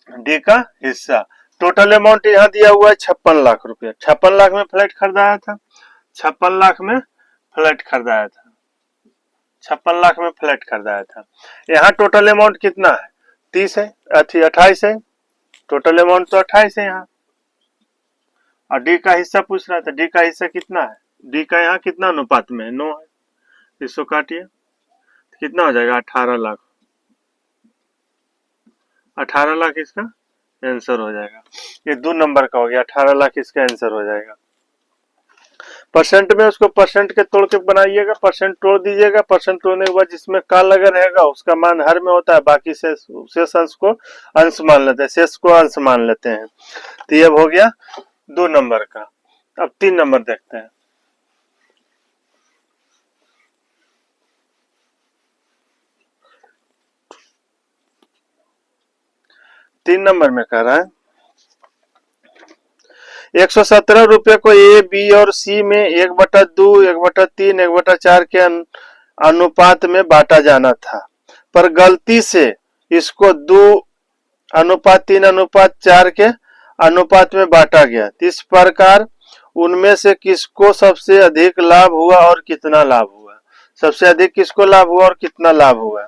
Speaker 1: डी का हिस्सा टोटल अमाउंट यहाँ दिया हुआ है 56 लाख रुपया। 56 लाख में फ्लैट खरीदाया था, 56 लाख में फ्लैट खरीदाया था, 56 लाख में फ्लैट खरीदाया था। यहाँ टोटल अमाउंट कितना है, 30 है, 28 है। टोटल अमाउंट तो 28 है यहाँ। और डी का हिस्सा पूछ रहा था, डी का हिस्सा कितना है, डी का यहाँ कितना अनुपात में है, 9 है। इसको काटिए कितना हो जाएगा, 18 लाख। 18 लाख इसका आंसर हो जाएगा। ये 2 नंबर का हो गया, 18 लाख इसका आंसर हो जाएगा। परसेंट में उसको परसेंट के तोड़ के बनाइएगा, परसेंट तोड़ दीजिएगा। परसेंट तोड़ने के बाद जिसमें का लगा रहेगा उसका मान हर में होता है, बाकी शेष अंश को अंश मान लेते हैं, शेष को अंश मान लेते हैं। तो ये हो गया 2 नंबर का। अब 3 नंबर देखते हैं। तीन नंबर में कह रहा है 117 रुपए को ए बी और सी में 1/2, 1/3, 1/4 के अनुपात में बांटा जाना था, पर गलती से इसको 2:3:4 के अनुपात में बांटा गया। इस प्रकार उनमें से किसको सबसे अधिक लाभ हुआ और कितना लाभ हुआ, सबसे अधिक किसको लाभ हुआ और कितना लाभ हुआ।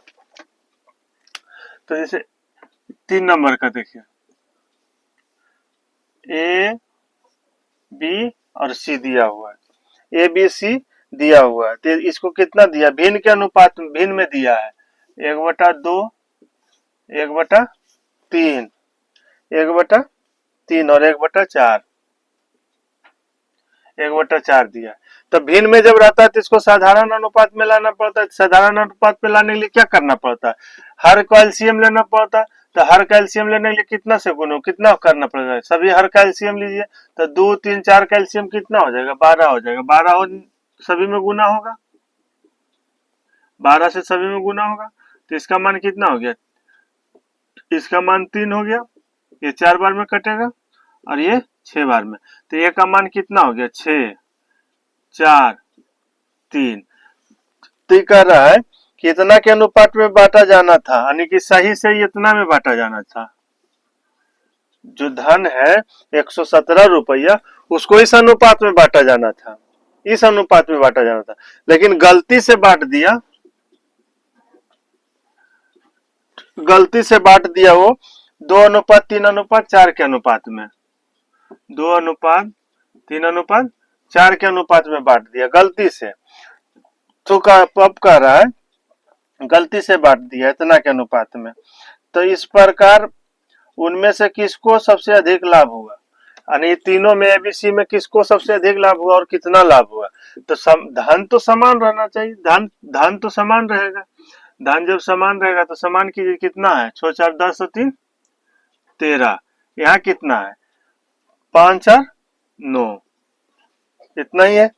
Speaker 1: तो जैसे 3 नंबर का देखिए, ए बी और सी दिया हुआ है, ए बी सी दिया हुआ है। तो इसको कितना दिया, भिन्न के अनुपात में, भिन्न में दिया है 1/2, 1/3, 1/3 और 1/4, 1/4 दिया। तो भिन्न में जब रहता है तो इसको साधारण अनुपात में लाना पड़ता है। साधारण अनुपात में लाने के लिए क्या करना पड़ता है, हर का एलसीएम लेना पड़ता है। तो हर का एलसीएम लेने के लिए कितना से गुना, कितना करना पड़ेगा, सभी हर का एलसीएम लीजिए। तो 2, 3, 4 का एलसीएम कितना हो जाएगा, 12 हो जाएगा। 12 हो सभी में गुना होगा, 12 से सभी में गुना होगा। तो इसका मान कितना हो गया, इसका मान 3 हो गया। ये 4 बार में कटेगा और ये 6 बार में। तो ए का मान कितना हो गया, 6, 4, 3। तो कह रहा है कितना के अनुपात में बांटा जाना था, यानी कि सही से इतना में बांटा जाना था। जो धन है 117 रुपया, उसको इस अनुपात में बांटा जाना था, इस अनुपात में बांटा जाना था, लेकिन गलती से बांट दिया, गलती से बांट दिया वो 2:3:4 के अनुपात में, 2:3:4 के अनुपात में बांट दिया गलती से। तो अब कह रहा है गलती से बांट दिया इतना के अनुपात में, तो इस प्रकार उनमें से किसको सबसे अधिक लाभ हुआ, यानी तीनों में एबीसी में किसको सबसे अधिक लाभ हुआ और कितना लाभ हुआ। तो धन तो समान रहना चाहिए, धन तो समान रहेगा, धन जब समान रहेगा तो समान कीजिए, कितना है 6 4 10 3 13, यहाँ कितना है 5 4 9, इतना ही है,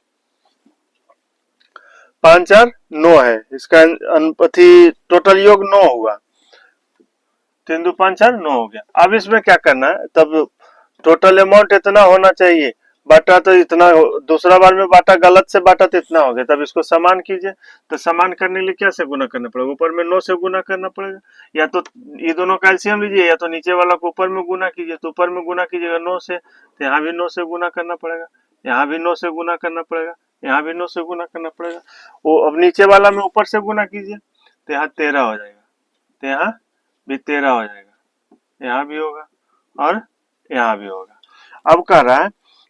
Speaker 1: 5 4 9 है, इसका अनुपाती टोटल योग 9 हुआ, 3 2 5 4 9 हो गया। अब इसमें क्या करना है, तब टोटल अमाउंट इतना होना चाहिए, बांटा तो इतना, दूसरा बार में बांटा गलत से बांटा तो इतना हो गया, तब इसको समान कीजिए। तो समान करने के लिए क्या से गुना करना पड़ेगा, ऊपर में 9 से गुना करना पड़ेगा, या तो ये दोनों का एलसीएम लीजिए, या तो नीचे वाला को ऊपर में गुना कीजिए, तो ऊपर में गुना कीजिएगा 9 से, तो यहाँ भी 9 से गुना करना पड़ेगा, यहाँ भी 9 से गुना करना पड़ेगा, यहाँ भी 9 से गुना करना पड़ेगा। वो अब नीचे वाला में ऊपर से गुना कीजिए, तो यहाँ 13 हो जाएगा, तो यहाँ भी 13 हो जाएगा, यहाँ भी होगा और यहाँ भी होगा। अब कह रहा है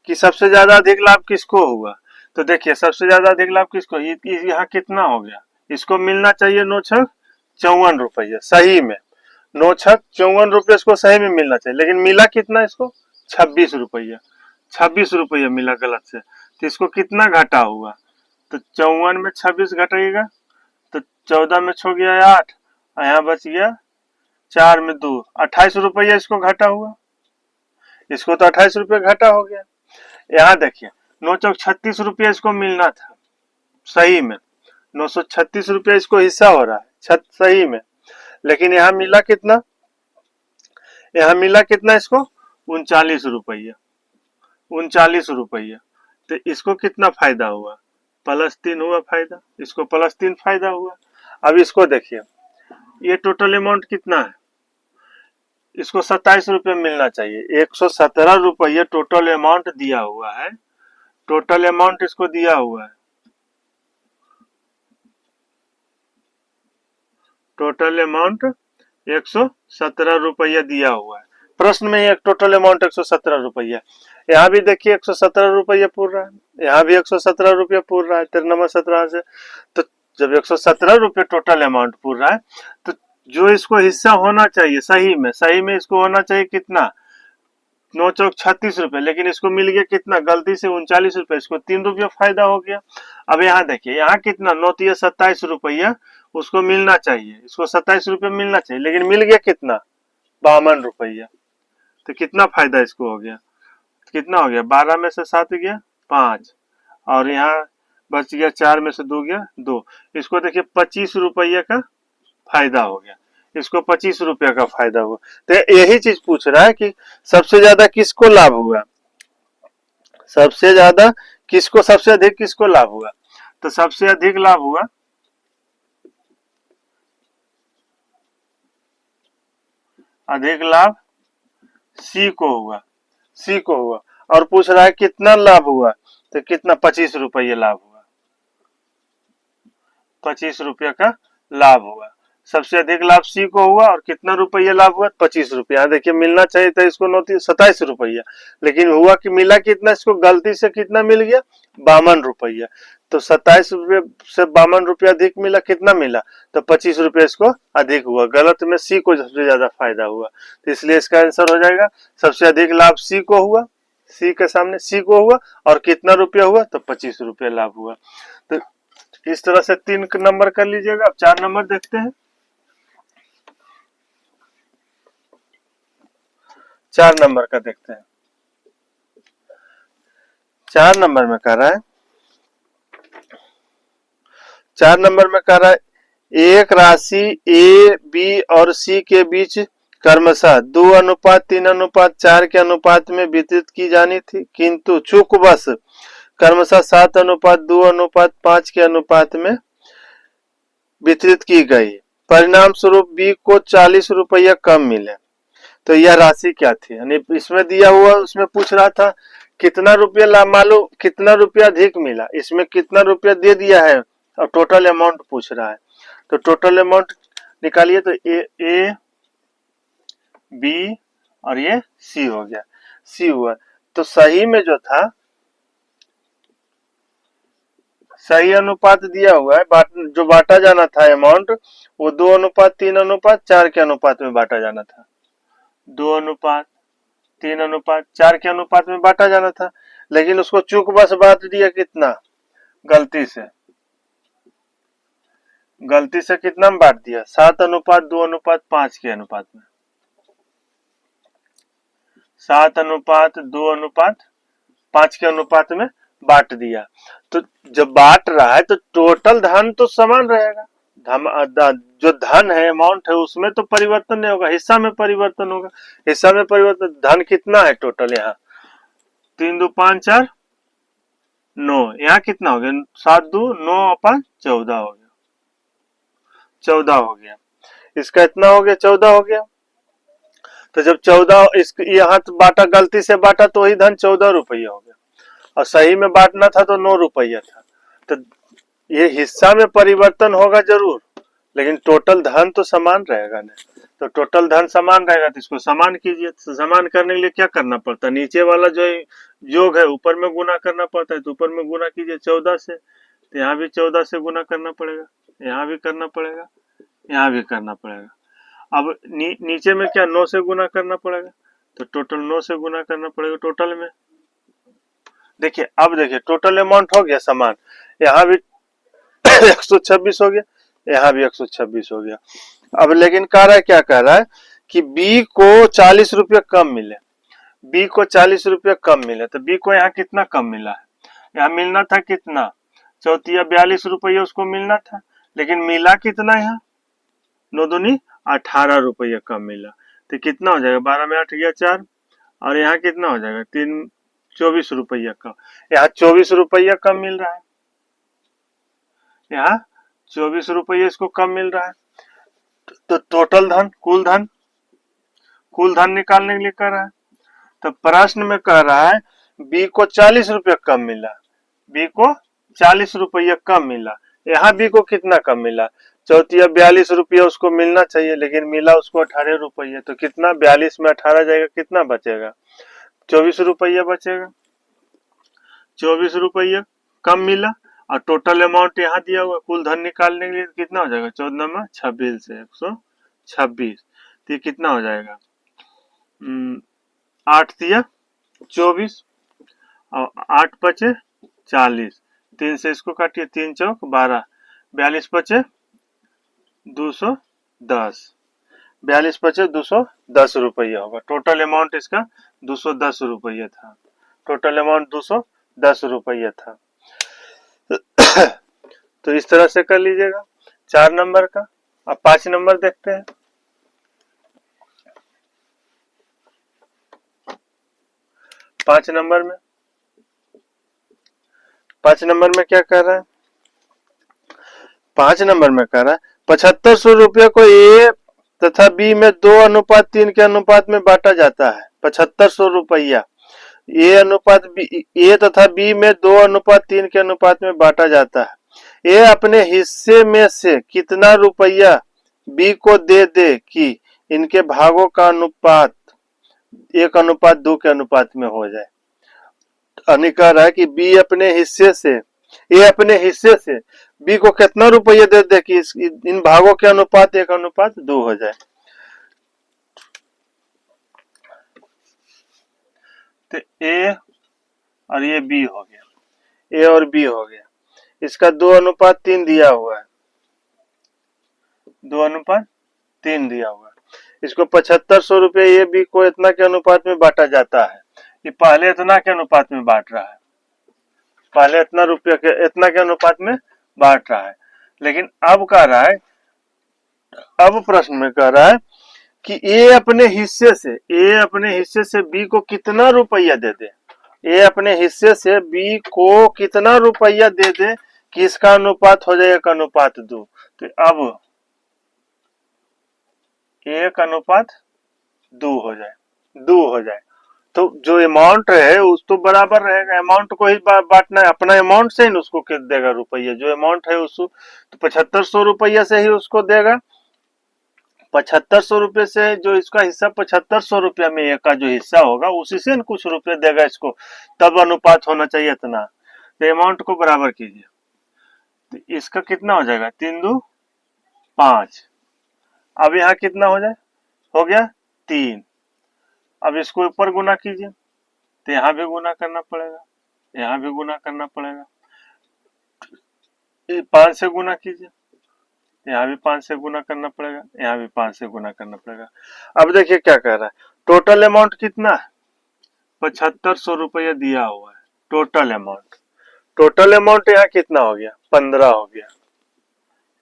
Speaker 1: कि सबसे ज्यादा अधिक लाभ किसको हुआ, तो देखिए सबसे ज्यादा अधिक लाभ किसको, यहाँ कितना हो गया, इसको मिलना चाहिए 9 6 54 रुपये सही में, 9 6 54 रुपये इसको सही में मिलना चाहिए, लेकिन मिला कितना इसको 26 रुपये, 26 रुपये मिला गलत से, तो इसको कितना घाटा हुआ, तो 54 में 26 घटाइएगा तो 14 में छो गया 8, यहाँ बच गया 4 में 2, 28 रुपया इसको घाटा हुआ, इसको तो 28 रुपये घाटा हो गया। यहाँ देखिए 9 चौक 36 रुपये इसको मिलना था सही में, 936 रुपये इसको हिस्सा हो रहा है सही में, लेकिन यहाँ मिला कितना, यहाँ मिला कितना इसको 39 रुपया, 39 रुपया, तो इसको कितना फायदा हुआ, +3 हुआ फायदा, इसको +3 फायदा हुआ। अब इसको देखिए ये टोटल अमाउंट कितना है, इसको 27 रुपये मिलना चाहिए, 117 रुपये टोटल अमाउंट दिया हुआ है, टोटल अमाउंट इसको दिया हुआ है, टोटल अमाउंट 117 रुपया दिया हुआ है, प्रश्न में एक टोटल अमाउंट 117 रुपया, यहाँ भी देखिए 117 रुपया पूर रहा है, यहाँ भी 117 रुपया पूर रहा है 13 नंबर 17 से, तो जब 117 रुपये टोटल अमाउंट पूर रहा है, तो जो इसको हिस्सा होना चाहिए सही में इसको होना चाहिए कितना 9 चौक 36 रुपये, लेकिन इसको मिल गया कितना गलती से 39 रुपये, इसको 3 रुपया फायदा हो गया। अब यहाँ देखिए यहाँ कितना 9 3 27 रुपया उसको मिलना चाहिए, इसको 27 रुपये मिलना चाहिए, लेकिन मिल गया कितना 52 रुपया, तो कितना फायदा इसको हो गया, कितना हो गया 12 में से 7 गया 5, और यहाँ बच गया 4 में से 2 गया 2, इसको देखिए 25 रुपये का फायदा हो गया, इसको 25 रुपया का फायदा हुआ। तो यही चीज पूछ रहा है कि सबसे ज्यादा किसको लाभ हुआ, सबसे ज्यादा किसको, सबसे अधिक किसको लाभ हुआ, तो सबसे अधिक लाभ हुआ अधिक लाभ सी को हुआ, सी को हुआ, और पूछ रहा है कितना लाभ हुआ, तो कितना 25 रुपये लाभ हुआ, 25 रुपया का लाभ हुआ, सबसे अधिक लाभ सी को हुआ, और कितना रुपया लाभ हुआ 25 रुपया, देखिए मिलना चाहिए था इसको 27 रुपया, लेकिन हुआ कि मिला कितना, इसको गलती से कितना मिल गया 52 रुपया, तो 27 रुपये से 52 रुपया अधिक मिला, कितना मिला तो 25 रुपये इसको अधिक हुआ, गलत में सी को सबसे ज्यादा फायदा हुआ, तो इसलिए इसका आंसर हो जाएगा सबसे अधिक लाभ सी को हुआ, सी के सामने सी को हुआ, और कितना रुपया हुआ तो 25 रुपया लाभ हुआ। तो इस तरह से 3 नंबर कर लीजिएगा। अब 4 नंबर देखते हैं, 4 नंबर का देखते हैं। 4 नंबर में कह रहा है, 4 नंबर में कह रहा है एक राशि ए बी और सी के बीच क्रमशः 2:3:4 के अनुपात में वितरित की जानी थी, किंतु चूकवश क्रमशः 7:2:5 के अनुपात में वितरित की गई, परिणाम स्वरूप बी को 40 रुपया कम मिले, तो यह राशि क्या थी? यानी इसमें दिया हुआ, उसमें पूछ रहा था कितना रुपया मालूम, कितना रुपया अधिक मिला, इसमें कितना रुपया दे दिया है और टोटल अमाउंट पूछ रहा है। तो टोटल अमाउंट निकालिए, तो ए बी और ये सी हो गया, सी हुआ। तो सही में जो था, सही अनुपात दिया हुआ है, जो बांटा जाना था अमाउंट, वो 2:3:4 के अनुपात में बांटा जाना था। 2:3:4 के अनुपात में बांटा जाना था, लेकिन उसको चूक बस बांट दिया कितना, गलती से कितना में बांट दिया, 7:2:5 के अनुपात में, 7:2:5 के अनुपात में बांट दिया। तो जब बांट रहा है तो टोटल धन तो समान रहेगा, जो धन है, अमाउंट है, उसमें तो परिवर्तन नहीं होगा, हिस्सा में परिवर्तन होगा। हिस्सा में परिवर्तन, धन कितना है टोटल, यहाँ 3 2 5 4 9, यहाँ कितना हो गया, 7 2 9 5 14 हो गया, 14 हो गया, इसका इतना हो गया, 14 हो गया। तो जब 14 यहाँ बांटा, गलती से बांटा, तो वही धन 14 रुपया हो गया, और सही में बांटना था तो 9 रुपया था। तो ये हिस्सा में परिवर्तन होगा जरूर, लेकिन टोटल धन तो समान रहेगा ना। तो टोटल धन समान रहेगा, तो इसको समान कीजिए। तो समान करने के लिए क्या करना पड़ता है, नीचे वाला जो योग है ऊपर में गुना करना पड़ता है, तो ऊपर में गुना कीजिए 14 से, तो यहाँ भी 14 से गुना करना पड़ेगा, यहाँ भी करना पड़ेगा, यहाँ भी करना पड़ेगा। अब नीचे में क्या 9 से गुना करना पड़ेगा, तो टोटल 9 से गुना करना पड़ेगा टोटल में। देखिए, अब देखिए टोटल अमाउंट हो गया समान, यहाँ भी 126 हो गया, यहाँ भी 126 हो गया। अब लेकिन कह रहा है, क्या कह रहा है कि बी को 40 रुपया कम मिले, बी को 40 रुपया कम मिले। तो बी को यहाँ कितना कम मिला है, यहाँ मिलना था कितना, 42 रुपया उसको मिलना था, लेकिन मिला कितना, यहाँ 9 दूनी 18 रुपया कम मिला। तो कितना हो जाएगा, 12 में 8 गया 4, और यहाँ कितना हो जाएगा 3 24 रुपया कम, यहाँ 24 रुपया कम मिल रहा है, यहाँ 24 रुपया इसको कम मिल रहा है। तो टोटल धन, कुल धन निकालने के लिए कर रहा है। तो प्रश्न में कह रहा है बी को 40 रुपया कम मिला, बी को 40 रुपया कम मिला, यहाँ बी को कितना कम मिला, 42 रुपया उसको मिलना चाहिए, लेकिन मिला उसको 18 रुपया। तो कितना, 42 में 18 जाएगा, कितना बचेगा, 24 रुपया बचेगा, 24 रुपया कम मिला। और टोटल अमाउंट यहाँ दिया हुआ, कुल धन निकालने के लिए कितना हो जाएगा, 14 में 26 से 126, तो ये कितना हो जाएगा, 8 दिया 24 और 8 बचे 40, 3 से इसको काटिए, 3 चौक 12, 42 बचे 210, 42 बचे 210 रुपया होगा। टोटल अमाउंट इसका 210 रुपया था, टोटल अमाउंट 210 रुपया था। तो इस तरह से कर लीजिएगा 4 नंबर का। अब 5 नंबर देखते हैं। 5 नंबर में क्या कर रहा है, 5 नंबर में कह रहा है 7500 रुपया को ए तथा बी में 2:3 के अनुपात में बांटा जाता है। 7500 रुपया ए तथा बी में 2:3 के अनुपात में बांटा जाता है। ए अपने हिस्से में से कितना रुपया बी को दे दे कि इनके भागों का अनुपात 1:2 के अनुपात में हो जाए। यानी कह रहा है कि बी अपने हिस्से से, ए अपने हिस्से से बी को कितना रुपया दे दे कि इन भागों के अनुपात 1:2 हो जाए। तो ए और ये बी हो गया, ए और बी हो गया, इसका 2:3 दिया हुआ है, 2:3 दिया हुआ है। इसको 7500 रुपये ए बी को इतना के अनुपात में बांटा जाता है। ये पहले इतना के अनुपात में बांट रहा है, पहले इतना रुपया के इतना के अनुपात में बांट रहा है, लेकिन अब कह रहा है, अब प्रश्न में कह रहा है कि ए अपने हिस्से से बी को कितना रुपया दे दे, ए अपने हिस्से से बी को कितना रुपया दे दे किसका अनुपात हो जाए 1:2। तो अब 1:2 हो जाए, 2 हो जाए, तो जो अमाउंट है उस तो बराबर रहेगा, अमाउंट को ही बांटना है, अपना अमाउंट से ही उसको देगा रुपया, जो अमाउंट है उसको तो 7500 रुपया से ही उसको देगा। 7500 रुपये से जो इसका हिस्सा 7500 रुपया में एक का जो हिस्सा होगा उसी से न कुछ रुपये देगा इसको, तब अनुपात होना चाहिए इतना। तो अमाउंट को बराबर कीजिए, तो इसका कितना हो जाएगा 3×2=5। अब यहाँ कितना हो जाए, हो गया 3। अब इसको ऊपर गुना कीजिए, तो यहाँ भी गुना करना पड़ेगा, यहाँ भी गुना करना पड़ेगा, 5 से गुना कीजिए, यहाँ भी 5 से गुना करना पड़ेगा, यहाँ भी 5 से गुना करना पड़ेगा। अब देखिए क्या कह रहा है, टोटल अमाउंट कितना है, 7500 रुपया दिया हुआ है टोटल अमाउंट। टोटल अमाउंट यहाँ कितना हो गया, 15 हो गया,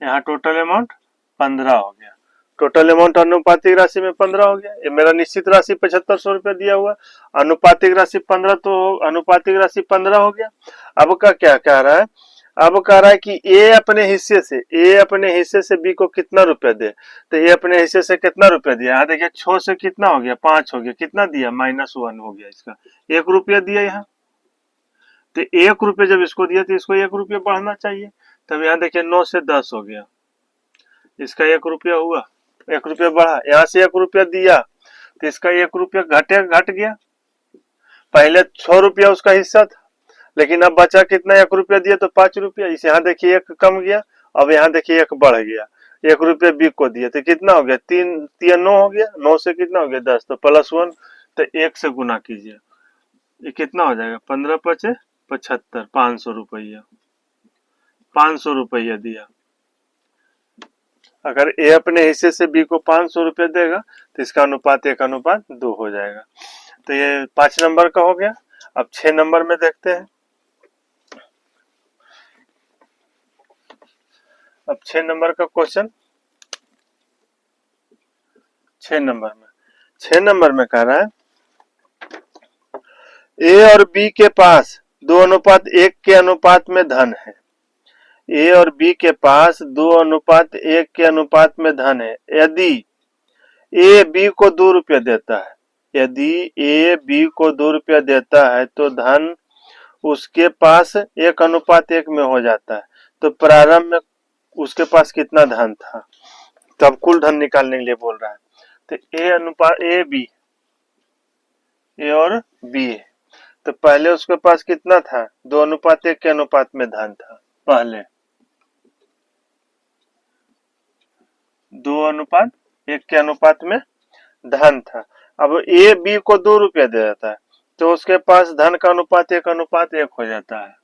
Speaker 1: यहाँ टोटल अमाउंट 15 हो गया। टोटल अमाउंट अनुपातिक राशि में 15 हो गया। ये मेरा निश्चित राशि 7500 रुपया दिया हुआ, अनुपातिक राशि 15, तो अनुपातिक राशि 15 हो गया। अब का क्या कह रहा है, अब कह रहा है कि ए अपने हिस्से से बी को कितना रुपया दे, तो ए अपने हिस्से से कितना रुपया दिया, यहाँ देखिए 6 से कितना हो गया, 5 हो गया, कितना दिया -1 हो गया, इसका 1 रुपया दिया यहाँ। तो 1 रुपये जब इसको दिया तो इसको 1 रुपया बढ़ना चाहिए, तब यहाँ देखिए 9 से 10 हो गया, इसका 1 रुपया हुआ, 1 रुपया बढ़ा, यहाँ से 1 रुपया दिया तो इसका 1 रुपया घट गया। पहले 6 रुपया उसका हिस्सा था, लेकिन अब बचा कितना, 1 रुपया दिया तो 5 रुपया, इस यहाँ देखिए 1 कम गया, अब यहाँ देखिए 1 बढ़ गया, 1 रुपया बी को दिया तो कितना हो गया, 3 9 हो गया, 9 से कितना हो गया 10, तो +1, तो 1 से गुना कीजिए, ये कितना हो जाएगा, 15×5 = 75, 500 रुपया, 500 रुपया दिया। अगर ए अपने हिस्से से बी को 500 रुपया देगा तो इसका अनुपात 1:2 हो जाएगा। तो ये 5 नंबर का हो गया। अब 6 नंबर में देखते हैं। अब 6 नंबर का क्वेश्चन, 6 नंबर में कह रहा है ए और बी के पास 2:1 के अनुपात में धन है। ए और बी के पास 2:1 के अनुपात में धन है। यदि ए बी को 2 रुपया देता है, यदि ए बी को 2 रुपया देता है तो धन उसके पास 1:1 में हो जाता है। तो प्रारंभ में उसके पास कितना धन था, तब कुल धन निकालने के लिए बोल रहा है। तो ए और बी है, तो पहले उसके पास कितना था, 2:1 के अनुपात में धन था, पहले 2:1 के अनुपात में धन था। अब ए बी को 2 रुपया दे देता है तो उसके पास धन का अनुपात 1:1 हो जाता है,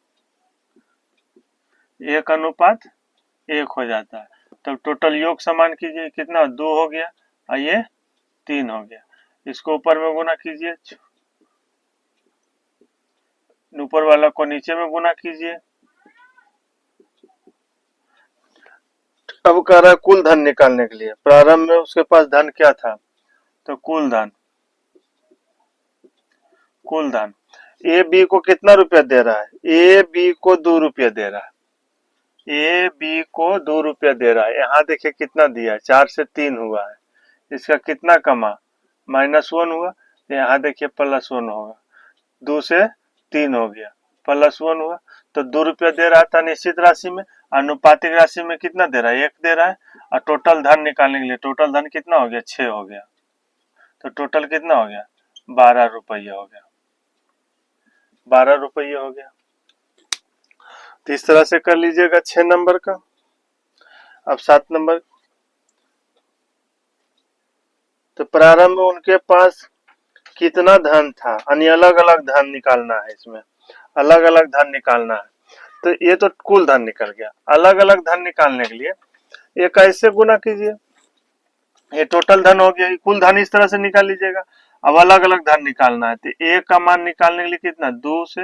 Speaker 1: 1:1 हो जाता है। तब टोटल योग समान कीजिए, कितना 2 हो गया और ये 3 हो गया, इसको ऊपर में गुना कीजिए, ऊपर वाला को नीचे में गुना कीजिए। अब कह रहा है कुल धन निकालने के लिए, प्रारंभ में उसके पास धन क्या था, तो कुल धन ए बी को कितना रुपया दे रहा है, ए बी को 2 रुपया दे रहा है, ए बी को 2 रुपया दे रहा है। यहाँ देखिए कितना दिया, 4 से 3 हुआ है, इसका कितना कमा, -1 हुआ, यहाँ देखिए +1 होगा, 2 से 3 हो गया, +1 हुआ, तो 2 रुपया दे रहा था निश्चित राशि में, अनुपातिक राशि में कितना दे रहा है, 1 दे रहा है। और टोटल धन निकालने के लिए, टोटल धन कितना हो गया, 6 हो गया, तो टोटल कितना हो गया, 12 रुपया हो गया, 12 रुपया हो गया। तो इस तरह से कर लीजिएगा 6 नंबर का। अब 7 नंबर, तो प्रारंभ में उनके पास कितना धन था, यानी अलग अलग धन निकालना है, इसमें अलग अलग धन निकालना है। तो ये तो कुल धन निकल गया, अलग अलग धन निकालने के लिए ये कैसे गुना कीजिए, ये टोटल धन हो गया, कुल धन इस तरह से निकाल लीजिएगा। अब अलग अलग धन निकालना है, तो एक का मान निकालने के लिए कितना, 2 से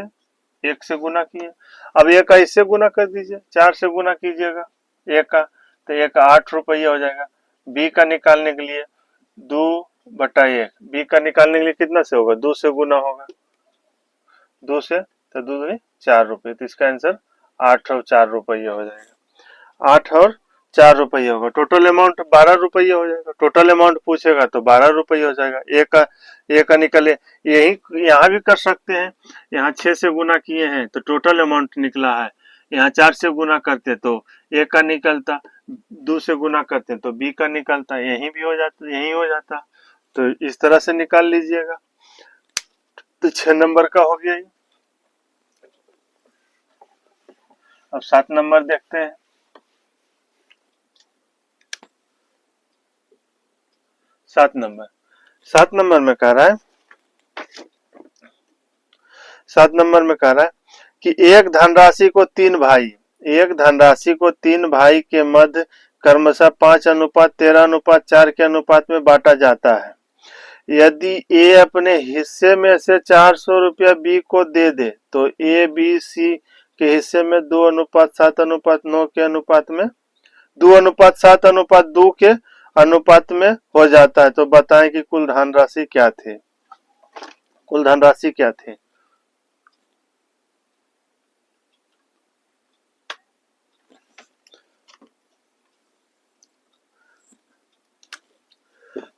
Speaker 1: 1 से गुना किए। अब एक का इससे गुना कर दीजिए, 4 से गुना कीजिएगा एक का, तो 1 का 8 रुपया हो जाएगा। बी का निकालने के लिए 2/1, बी का निकालने के लिए कितना से होगा, 2 से गुना होगा, 2 से, तो 2 दूनी 4 रुपये, तो इसका आंसर 8 और 4 रुपये हो जाएगा, 8 और 4 रुपये होगा, टोटल अमाउंट 12 रुपये हो जाएगा। टोटल अमाउंट पूछेगा तो 12 रुपये हो जाएगा। एक का निकले, यही यहाँ भी कर सकते हैं। यहाँ 6 से गुना किए हैं तो टोटल अमाउंट निकला है, यहाँ 4 से गुना करते तो ए का निकलता, 2 से गुना करते तो बी का निकलता, यही भी हो जाता, यही हो जाता। तो इस तरह से निकाल लीजिएगा। तो 6 नंबर का हो गया ये। अब 7 नंबर देखते हैं। 7 नंबर में कह रहा है, 7 नंबर में कह रहा है कि एक धनराशि को तीन भाई के मध्य क्रमशः 5:13:4 के अनुपात में बांटा जाता है। यदि ए अपने हिस्से में से 400 रुपया बी को दे दे तो ए बी सी के हिस्से में 2:7:9 के अनुपात में 2:7:2 के अनुपात में हो जाता है। तो बताएं कि कुल धनराशि क्या थे।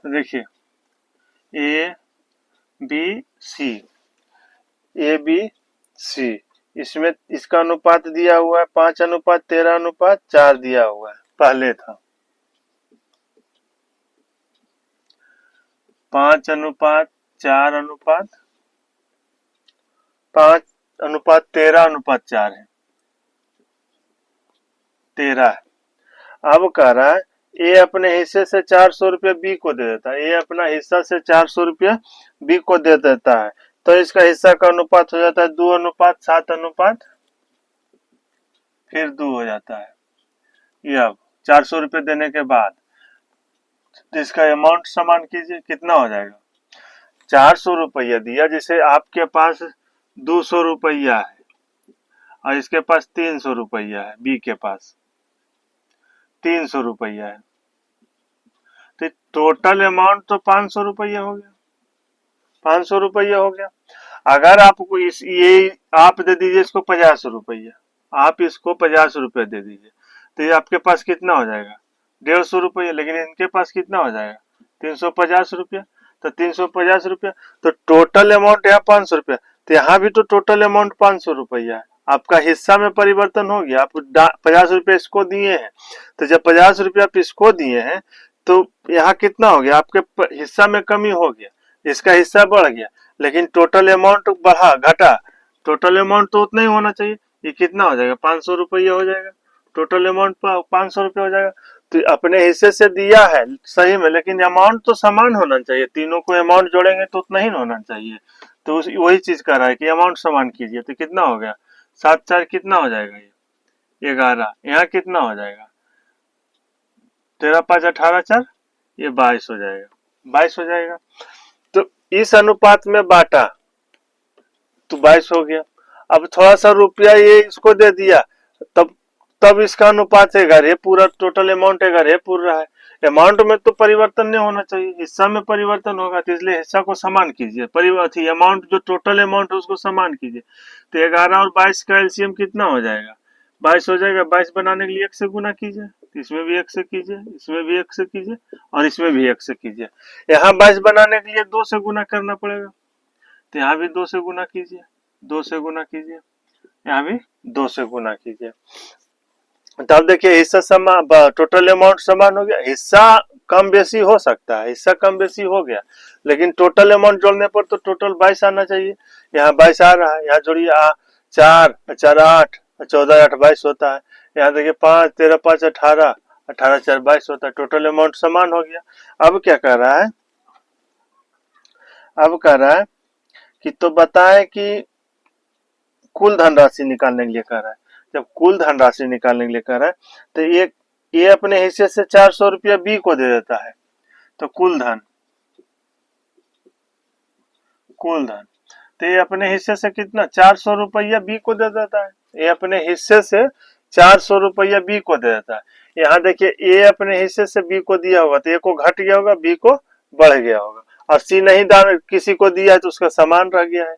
Speaker 1: देखिए ए बी सी, इसमें इसका अनुपात दिया हुआ है 5:13:4 दिया हुआ है। पहले था 5:13:4 है, 13 है। अब कह रहा है ए अपने हिस्से से 400 रुपया बी को दे देता है, ए अपना हिस्सा से 400 रुपया बी को दे देता है, तो इसका हिस्सा का अनुपात हो जाता है 2:7 फिर 2 हो जाता है। ये अब 400 रुपये देने के बाद इसका अमाउंट समान कीजिए, कितना हो जाएगा। 400 रुपया दिया, जिसे आपके पास 200 रुपया है और इसके पास 300 रुपया है, बी के पास 300 रुपया है, तो टोटल अमाउंट तो 500 रुपया हो गया, 500 रुपया हो गया। अगर आपको ये आप दे दीजिए इसको 50 रुपया, आप इसको 50 रुपया दे दीजिए, तो ये आपके पास कितना हो जाएगा 150 रुपया, लेकिन इनके पास कितना हो जाएगा 350 रुपया। तो 350 रुपया, तो टोटल अमाउंट यहाँ 500 रुपया, तो यहाँ भी तो टोटल अमाउंट 500 रुपया है। आपका हिस्सा में परिवर्तन हो गया, आप 50 रुपया इसको दिए हैं, तो जब 50 रुपया आप इसको दिए हैं तो यहाँ कितना हो गया, आपके हिस्सा में कमी हो गया, इसका हिस्सा बढ़ गया, लेकिन टोटल अमाउंट बढ़ा घटा, टोटल अमाउंट तो उतना ही होना चाहिए। ये कितना हो जाएगा 500 रुपया हो जाएगा, टोटल अमाउंट 500 रुपया हो जाएगा। तो अपने हिस्से से दिया है सही में, लेकिन अमाउंट तो समान होना चाहिए, तीनों को अमाउंट जोड़ेंगे तो उतना ही होना चाहिए। तो वही चीज कर रहा है कि अमाउंट समान कीजिए, तो कितना हो गया 7×4 कितना हो जाएगा, ये 11, यहाँ कितना हो जाएगा 13×5 18×4 ये 22 हो जाएगा, 22 हो जाएगा। तो इस अनुपात में बांटा तो 22 हो गया। अब थोड़ा सा रुपया ये इसको दे दिया, तब इसका अनुपात है अगर ये पूरा टोटल अमाउंट अगर ये पूरा रहा है, अमाउंट में तो परिवर्तन नहीं होना चाहिए, हिस्सा में परिवर्तन होगा, तो इसलिए हिस्सा को समान कीजिए, परिवर्तन अमाउंट जो टोटल अमाउंट है उसको समान कीजिए। तो 11 और 22 का एलसीएम कितना हो जाएगा 22 हो जाएगा। 22 बनाने के लिए 1 से गुना कीजिए, इसमें भी 1 से कीजिए, इसमें भी 1 से कीजिए और इसमें भी 1 से कीजिए। यहाँ 22 बनाने के लिए 2 से गुना करना पड़ेगा, तो यहाँ भी 2 से गुना कीजिए, 2 से गुना कीजिए, यहाँ भी 2 से गुना कीजिए। तब देखिए हिस्सा समान, टोटल अमाउंट समान हो गया। हिस्सा कम बेसी हो सकता है, हिस्सा कम बेसी हो गया, लेकिन टोटल अमाउंट जोड़ने पर तो टोटल 22 आना चाहिए। यहाँ 22 आ रहा है, यहाँ जोड़िए 4 4 8 14 8 22 होता है। यहाँ देखिए 5 13 5 18 18 4 22 होता है, टोटल अमाउंट समान हो गया। अब क्या कर रहा है, अब कह रहा है कि तो बताएं कि कुल धनराशि निकालने के लिए कह रहा है। जब कुल धनराशि निकालने के लिए कह रहा है तो ये अपने हिस्से से 400 रुपया बी को दे देता है, तो कुल धन तो ये अपने हिस्से से कितना 400 रुपया बी को दे देता है, ये अपने हिस्से से 400 रुपया बी को दे देता है। यहाँ देखिए ए अपने हिस्से से बी को दिया होगा तो ए को घट गया होगा, बी को बढ़ गया होगा, और सी नहीं दान किसी को दिया है तो उसका समान रह गया है,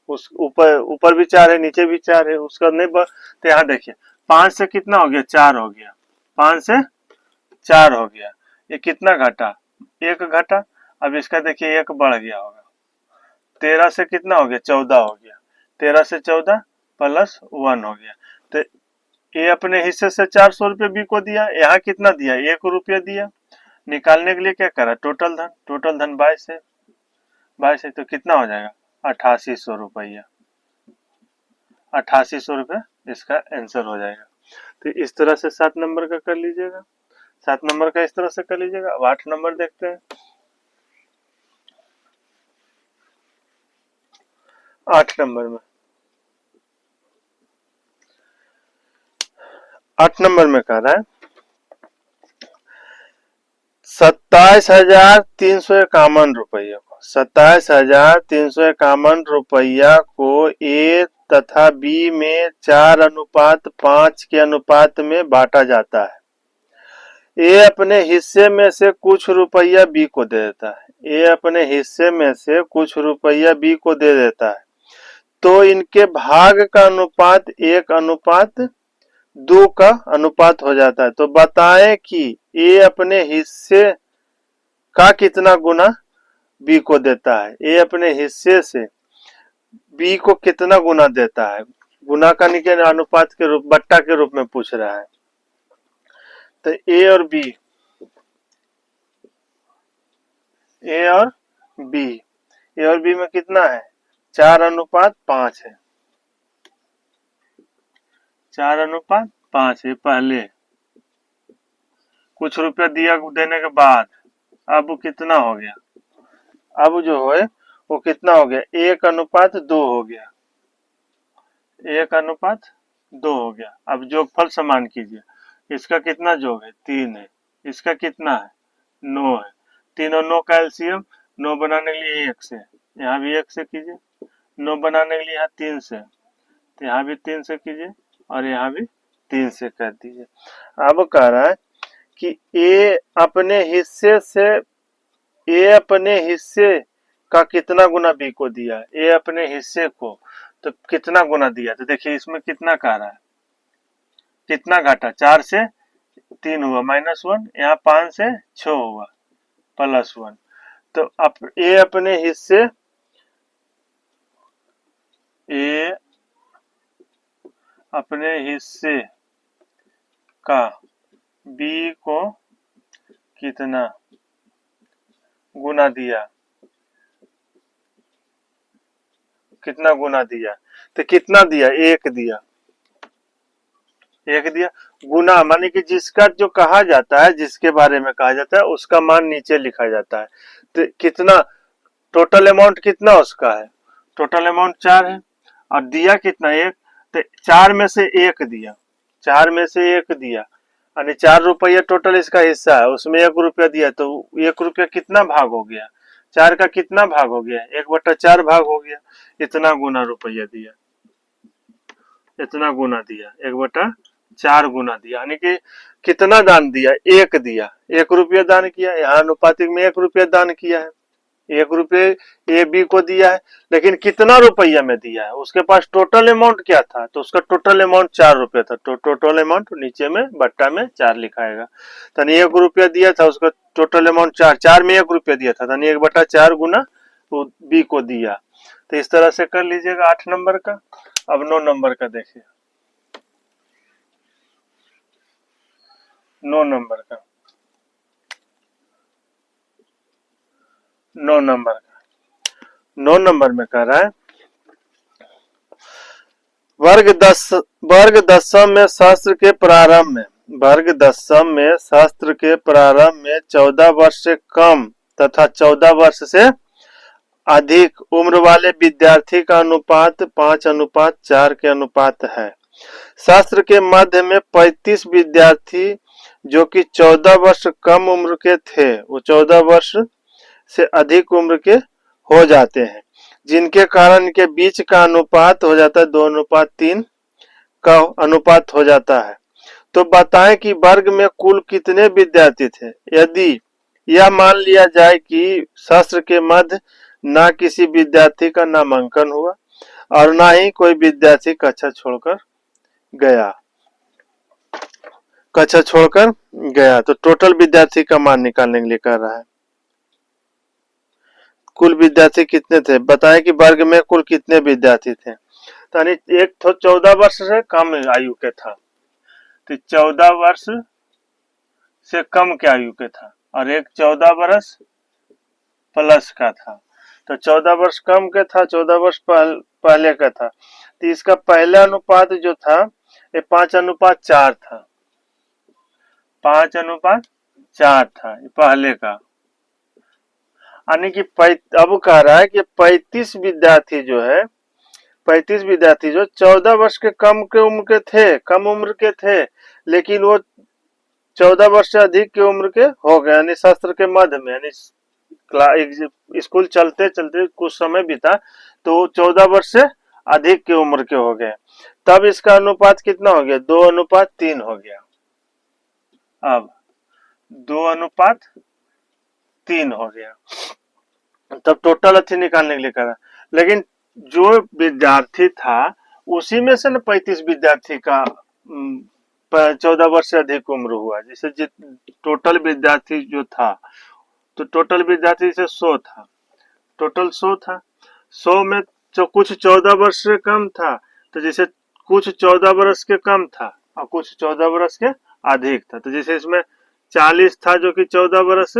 Speaker 1: उस ऊपर ऊपर भी 4 है, नीचे भी 4 है, उसका नहीं तो यहाँ देखिए 5 से कितना हो गया, 4 हो गया, 5 से 4 हो गया, ये कितना घटा, 1 घटा। अब इसका देखिए 1 बढ़ गया होगा, 13 से कितना हो गया, 14 हो गया, 13 से 14 प्लस 1 हो गया। तो ये अपने हिस्से से 400 रुपये बी को दिया, यहाँ कितना दिया, 1 रुपया दिया। निकालने के लिए क्या करा, टोटल धन 22 है, 22 है तो कितना हो जाएगा, 8800 रुपया, 8800 रुपये इसका आंसर हो जाएगा। तो इस तरह से 7 नंबर का कर लीजिएगा, 7 नंबर का इस तरह से कर लीजिएगा। अब 8 नंबर देखते हैं। 8 नंबर में 8 नंबर में कह रहा है 27,351 रुपया को, 27,351 रुपया को ए तथा बी में 4:5 के अनुपात में बांटा जाता है। ए अपने हिस्से में से कुछ रुपया बी को दे देता है, ए अपने हिस्से में से कुछ रुपया बी को दे देता है, तो इनके भाग का अनुपात 1:2 का अनुपात हो जाता है। तो बताएं कि ए अपने हिस्से का कितना गुना बी को देता है, ए अपने हिस्से से बी को कितना गुना देता है, गुना का निके अनुपात के रूप, बट्टा के रूप में पूछ रहा है। तो ए और बी में कितना है, 4:5 है, 4:5 है। पहले कुछ रुपया दिया देने के बाद अब कितना हो गया, अब जो है वो कितना हो गया, 1:2 हो गया, 1:2 हो गया। अब जोगफल समान कीजिए, इसका कितना जोग है, 3 है, इसका कितना है, 9 है। 3 और 9 का एलसीएम 9 बनाने के लिए 1 से, यहाँ भी 1 से कीजिए, 9 बनाने के लिए यहाँ 3 से, तो यहाँ भी 3 से कीजिए और यहाँ भी 3 से कर दीजिए। अब कह रहा है कि ए अपने हिस्से का कितना गुना बी को दिया है, ए अपने हिस्से को तो कितना गुना दिया। तो देखिए इसमें कितना कह रहा है, कितना घटा, 4 से 3 हुआ -1, यहाँ 5 से 6 हुआ +1। तो ए अपने हिस्से का बी को कितना गुना दिया, कितना गुना दिया, तो कितना दिया, 1 दिया, 1 दिया। गुना माने कि जिसका जो कहा जाता है, जिसके बारे में कहा जाता है उसका मान नीचे लिखा जाता है। तो कितना टोटल अमाउंट कितना उसका है, टोटल अमाउंट 4 है और दिया कितना, 1। तो 4 में से 1 दिया, 4 में से 1 दिया, यानी 4 रुपया टोटल इसका हिस्सा है, उसमें 1 रुपया दिया, तो 1 रुपया कितना भाग हो गया, 4 का कितना भाग हो गया, 1/4 भाग हो गया। इतना गुना रुपया दिया, इतना गुना दिया, 1/4 गुना दिया, यानी कि कितना दान दिया, 1 दिया, 1 रुपया दान किया। यहाँ अनुपातिक में 1 रुपया दान किया है, 1 रुपये ए बी को दिया है, लेकिन कितना रुपया में दिया है, उसके पास टोटल अमाउंट क्या था, तो उसका टोटल अमाउंट 4 रुपया था। तो टोटल अमाउंट नीचे में बट्टा में 4 लिखाएगा। तो 1 रुपया दिया था, उसका टोटल अमाउंट 4 में 1 रुपया दिया था, 1/4 गुना बी को दिया। तो इस तरह से कर लीजिएगा 8 नंबर का। अब 9 नंबर का देखिए, 9 नंबर का, 9 नंबर का, 9 नंबर में कह रहा है वर्ग दशम में शास्त्र के प्रारंभ में 14 वर्ष से कम तथा 14 वर्ष से अधिक उम्र वाले विद्यार्थी का अनुपात 5:4 के अनुपात है। शास्त्र के मध्य में 35 विद्यार्थी जो कि 14 वर्ष कम उम्र के थे, वो 14 वर्ष से अधिक उम्र के हो जाते हैं, जिनके कारण इनके बीच का अनुपात हो जाता है 2:3 का अनुपात हो जाता है। तो बताएं कि वर्ग में कुल कितने विद्यार्थी थे। यदि यह मान लिया जाए कि शास्त्र के मध्य ना किसी विद्यार्थी का नामांकन हुआ और ना ही कोई विद्यार्थी कक्षा छोड़कर गया। कक्षा छोड़कर गया तो टोटल विद्यार्थी का मान निकालने के लिए कह रहा है। कुल विद्यार्थी कितने थे बताएं कि वर्ग में कुल कितने विद्यार्थी थे। तो एक तो 14 वर्ष से कम आयु के था, तो 14 वर्ष से कम के आयु के था, और एक 14 वर्ष प्लस का था। तो 14 वर्ष कम के था, 14 वर्ष पहले का था, तो इसका पहला अनुपात जो था ये 5:4 था। 5:4 था पहले का, यानी कि अब कह रहा है कि 35 विद्यार्थी जो है, 35 विद्यार्थी जो 14 वर्ष के कम उम्र के थे, लेकिन वो 14 वर्ष से अधिक की उम्र के हो गए, यानी शास्त्र के मध्य में, यानी स्कूल चलते चलते कुछ समय बीता तो 14 वर्ष से अधिक की उम्र के हो गए। तब इसका अनुपात कितना हो गया, 2:3 हो गया। अब 2:3 हो गया, तब टोटल अच्छी निकालने के लिए करा। लेकिन जो विद्यार्थी था उसी में से न 35 विद्यार्थी का 14 वर्ष से अधिक उम्र हुआ। जैसे टोटल विद्यार्थी जो था, तो टोटल विद्यार्थी से 100 था, टोटल 100 था। 100 में जो कुछ 14 वर्ष से कम था, तो जैसे कुछ 14 वर्ष के कम था और कुछ 14 वर्ष के अधिक था। तो जैसे इसमें 40 था जो कि 14 वर्ष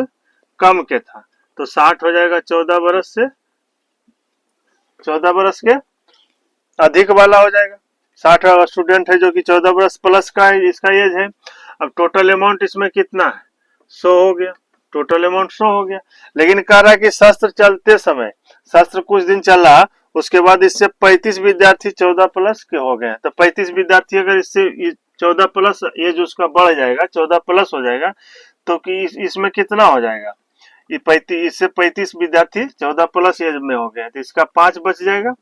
Speaker 1: कम के था, तो 60 हो जाएगा 14 वर्ष से, 14 वर्ष के अधिक वाला हो जाएगा। 60 स्टूडेंट है जो कि 14 वर्ष प्लस का है, इसका एज है। अब टोटल अमाउंट इसमें कितना है, 100 हो गया, टोटल अमाउंट 100 हो गया। लेकिन कह रहा है कि शास्त्र चलते समय, शास्त्र कुछ दिन चला, उसके बाद इससे 35 विद्यार्थी 14 प्लस के हो गए। तो 35 विद्यार्थी अगर इससे 14 प्लस एज उसका बढ़ जाएगा, 14 प्लस हो जाएगा, तो कि इसमें कितना हो जाएगा, इससे 35 विद्यार्थी 14 प्लस एज में हो गए, तो इसका 5 बच जाएगा,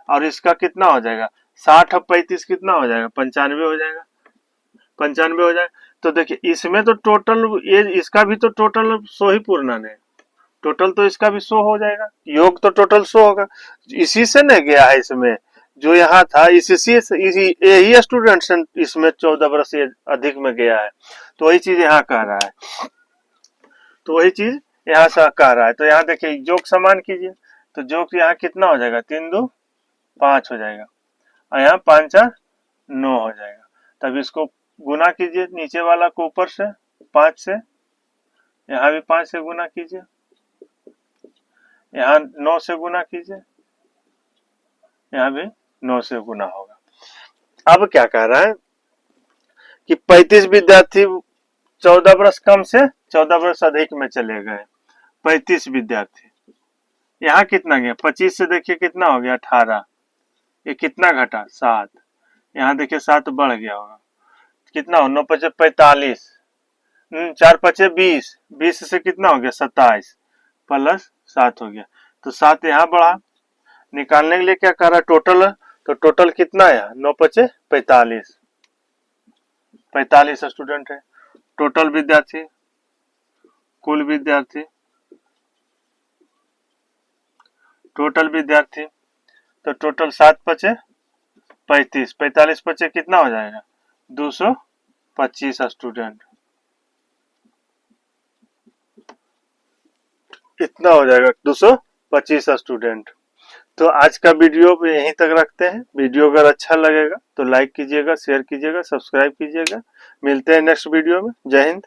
Speaker 1: और इसका कितना हो जाएगा, 60 और 35 कितना हो जाएगा, 95 हो जाएगा, 95 हो जाएगा। तो देखिए इसमें तो टोटल एज इसका भी तो टोटल 100 ही पूर्णन है, टोटल तो इसका भी 100 हो जाएगा, योग तो टोटल 100 होगा। इसी से न गया है, इसमें जो यहाँ था यही स्टूडेंट से इसमें 14 वर्ष से अधिक में गया है। तो वही चीज यहाँ कह रहा है, तो वही चीज यहाँ से कह रहा है। तो यहाँ देखिए योग समान कीजिए, तो योग यहाँ कितना हो जाएगा, 3 2 5 हो जाएगा, और यहाँ 5 4 9 हो जाएगा। तब इसको गुना कीजिए, नीचे वाला को ऊपर से 5 से, यहाँ भी 5 से गुना कीजिए, यहाँ 9 से गुना कीजिए, यहाँ भी 9 से गुना होगा। अब क्या कह रहा है कि 35 विद्यार्थी 14 वर्ष कम से 14 वर्ष अधिक में चले गए, 35 विद्यार्थी। यहाँ कितना गया, 25 से देखिए कितना हो गया, 18, ये कितना घटा, 7, यहाँ देखिए 7 बढ़ गया होगा, कितना हो, 9 5 45, 4 5 20, 20 से कितना हो गया, 27 प्लस 7 हो गया, तो 7 यहाँ बढ़ा। निकालने के लिए क्या कर रहा है, टोटल, तो टोटल कितना है, 9 5 45, 45 स्टूडेंट है। टोटल विद्यार्थी, कुल विद्यार्थी, टोटल विद्यार्थी, तो टोटल 7 5 35, 45 5 कितना हो जाएगा, 225 स्टूडेंट, इतना हो जाएगा 225 स्टूडेंट। तो आज का वीडियो यहीं तक रखते हैं। वीडियो अगर अच्छा लगेगा तो लाइक कीजिएगा, शेयर कीजिएगा, सब्सक्राइब कीजिएगा। मिलते हैं नेक्स्ट वीडियो में। जय हिंद।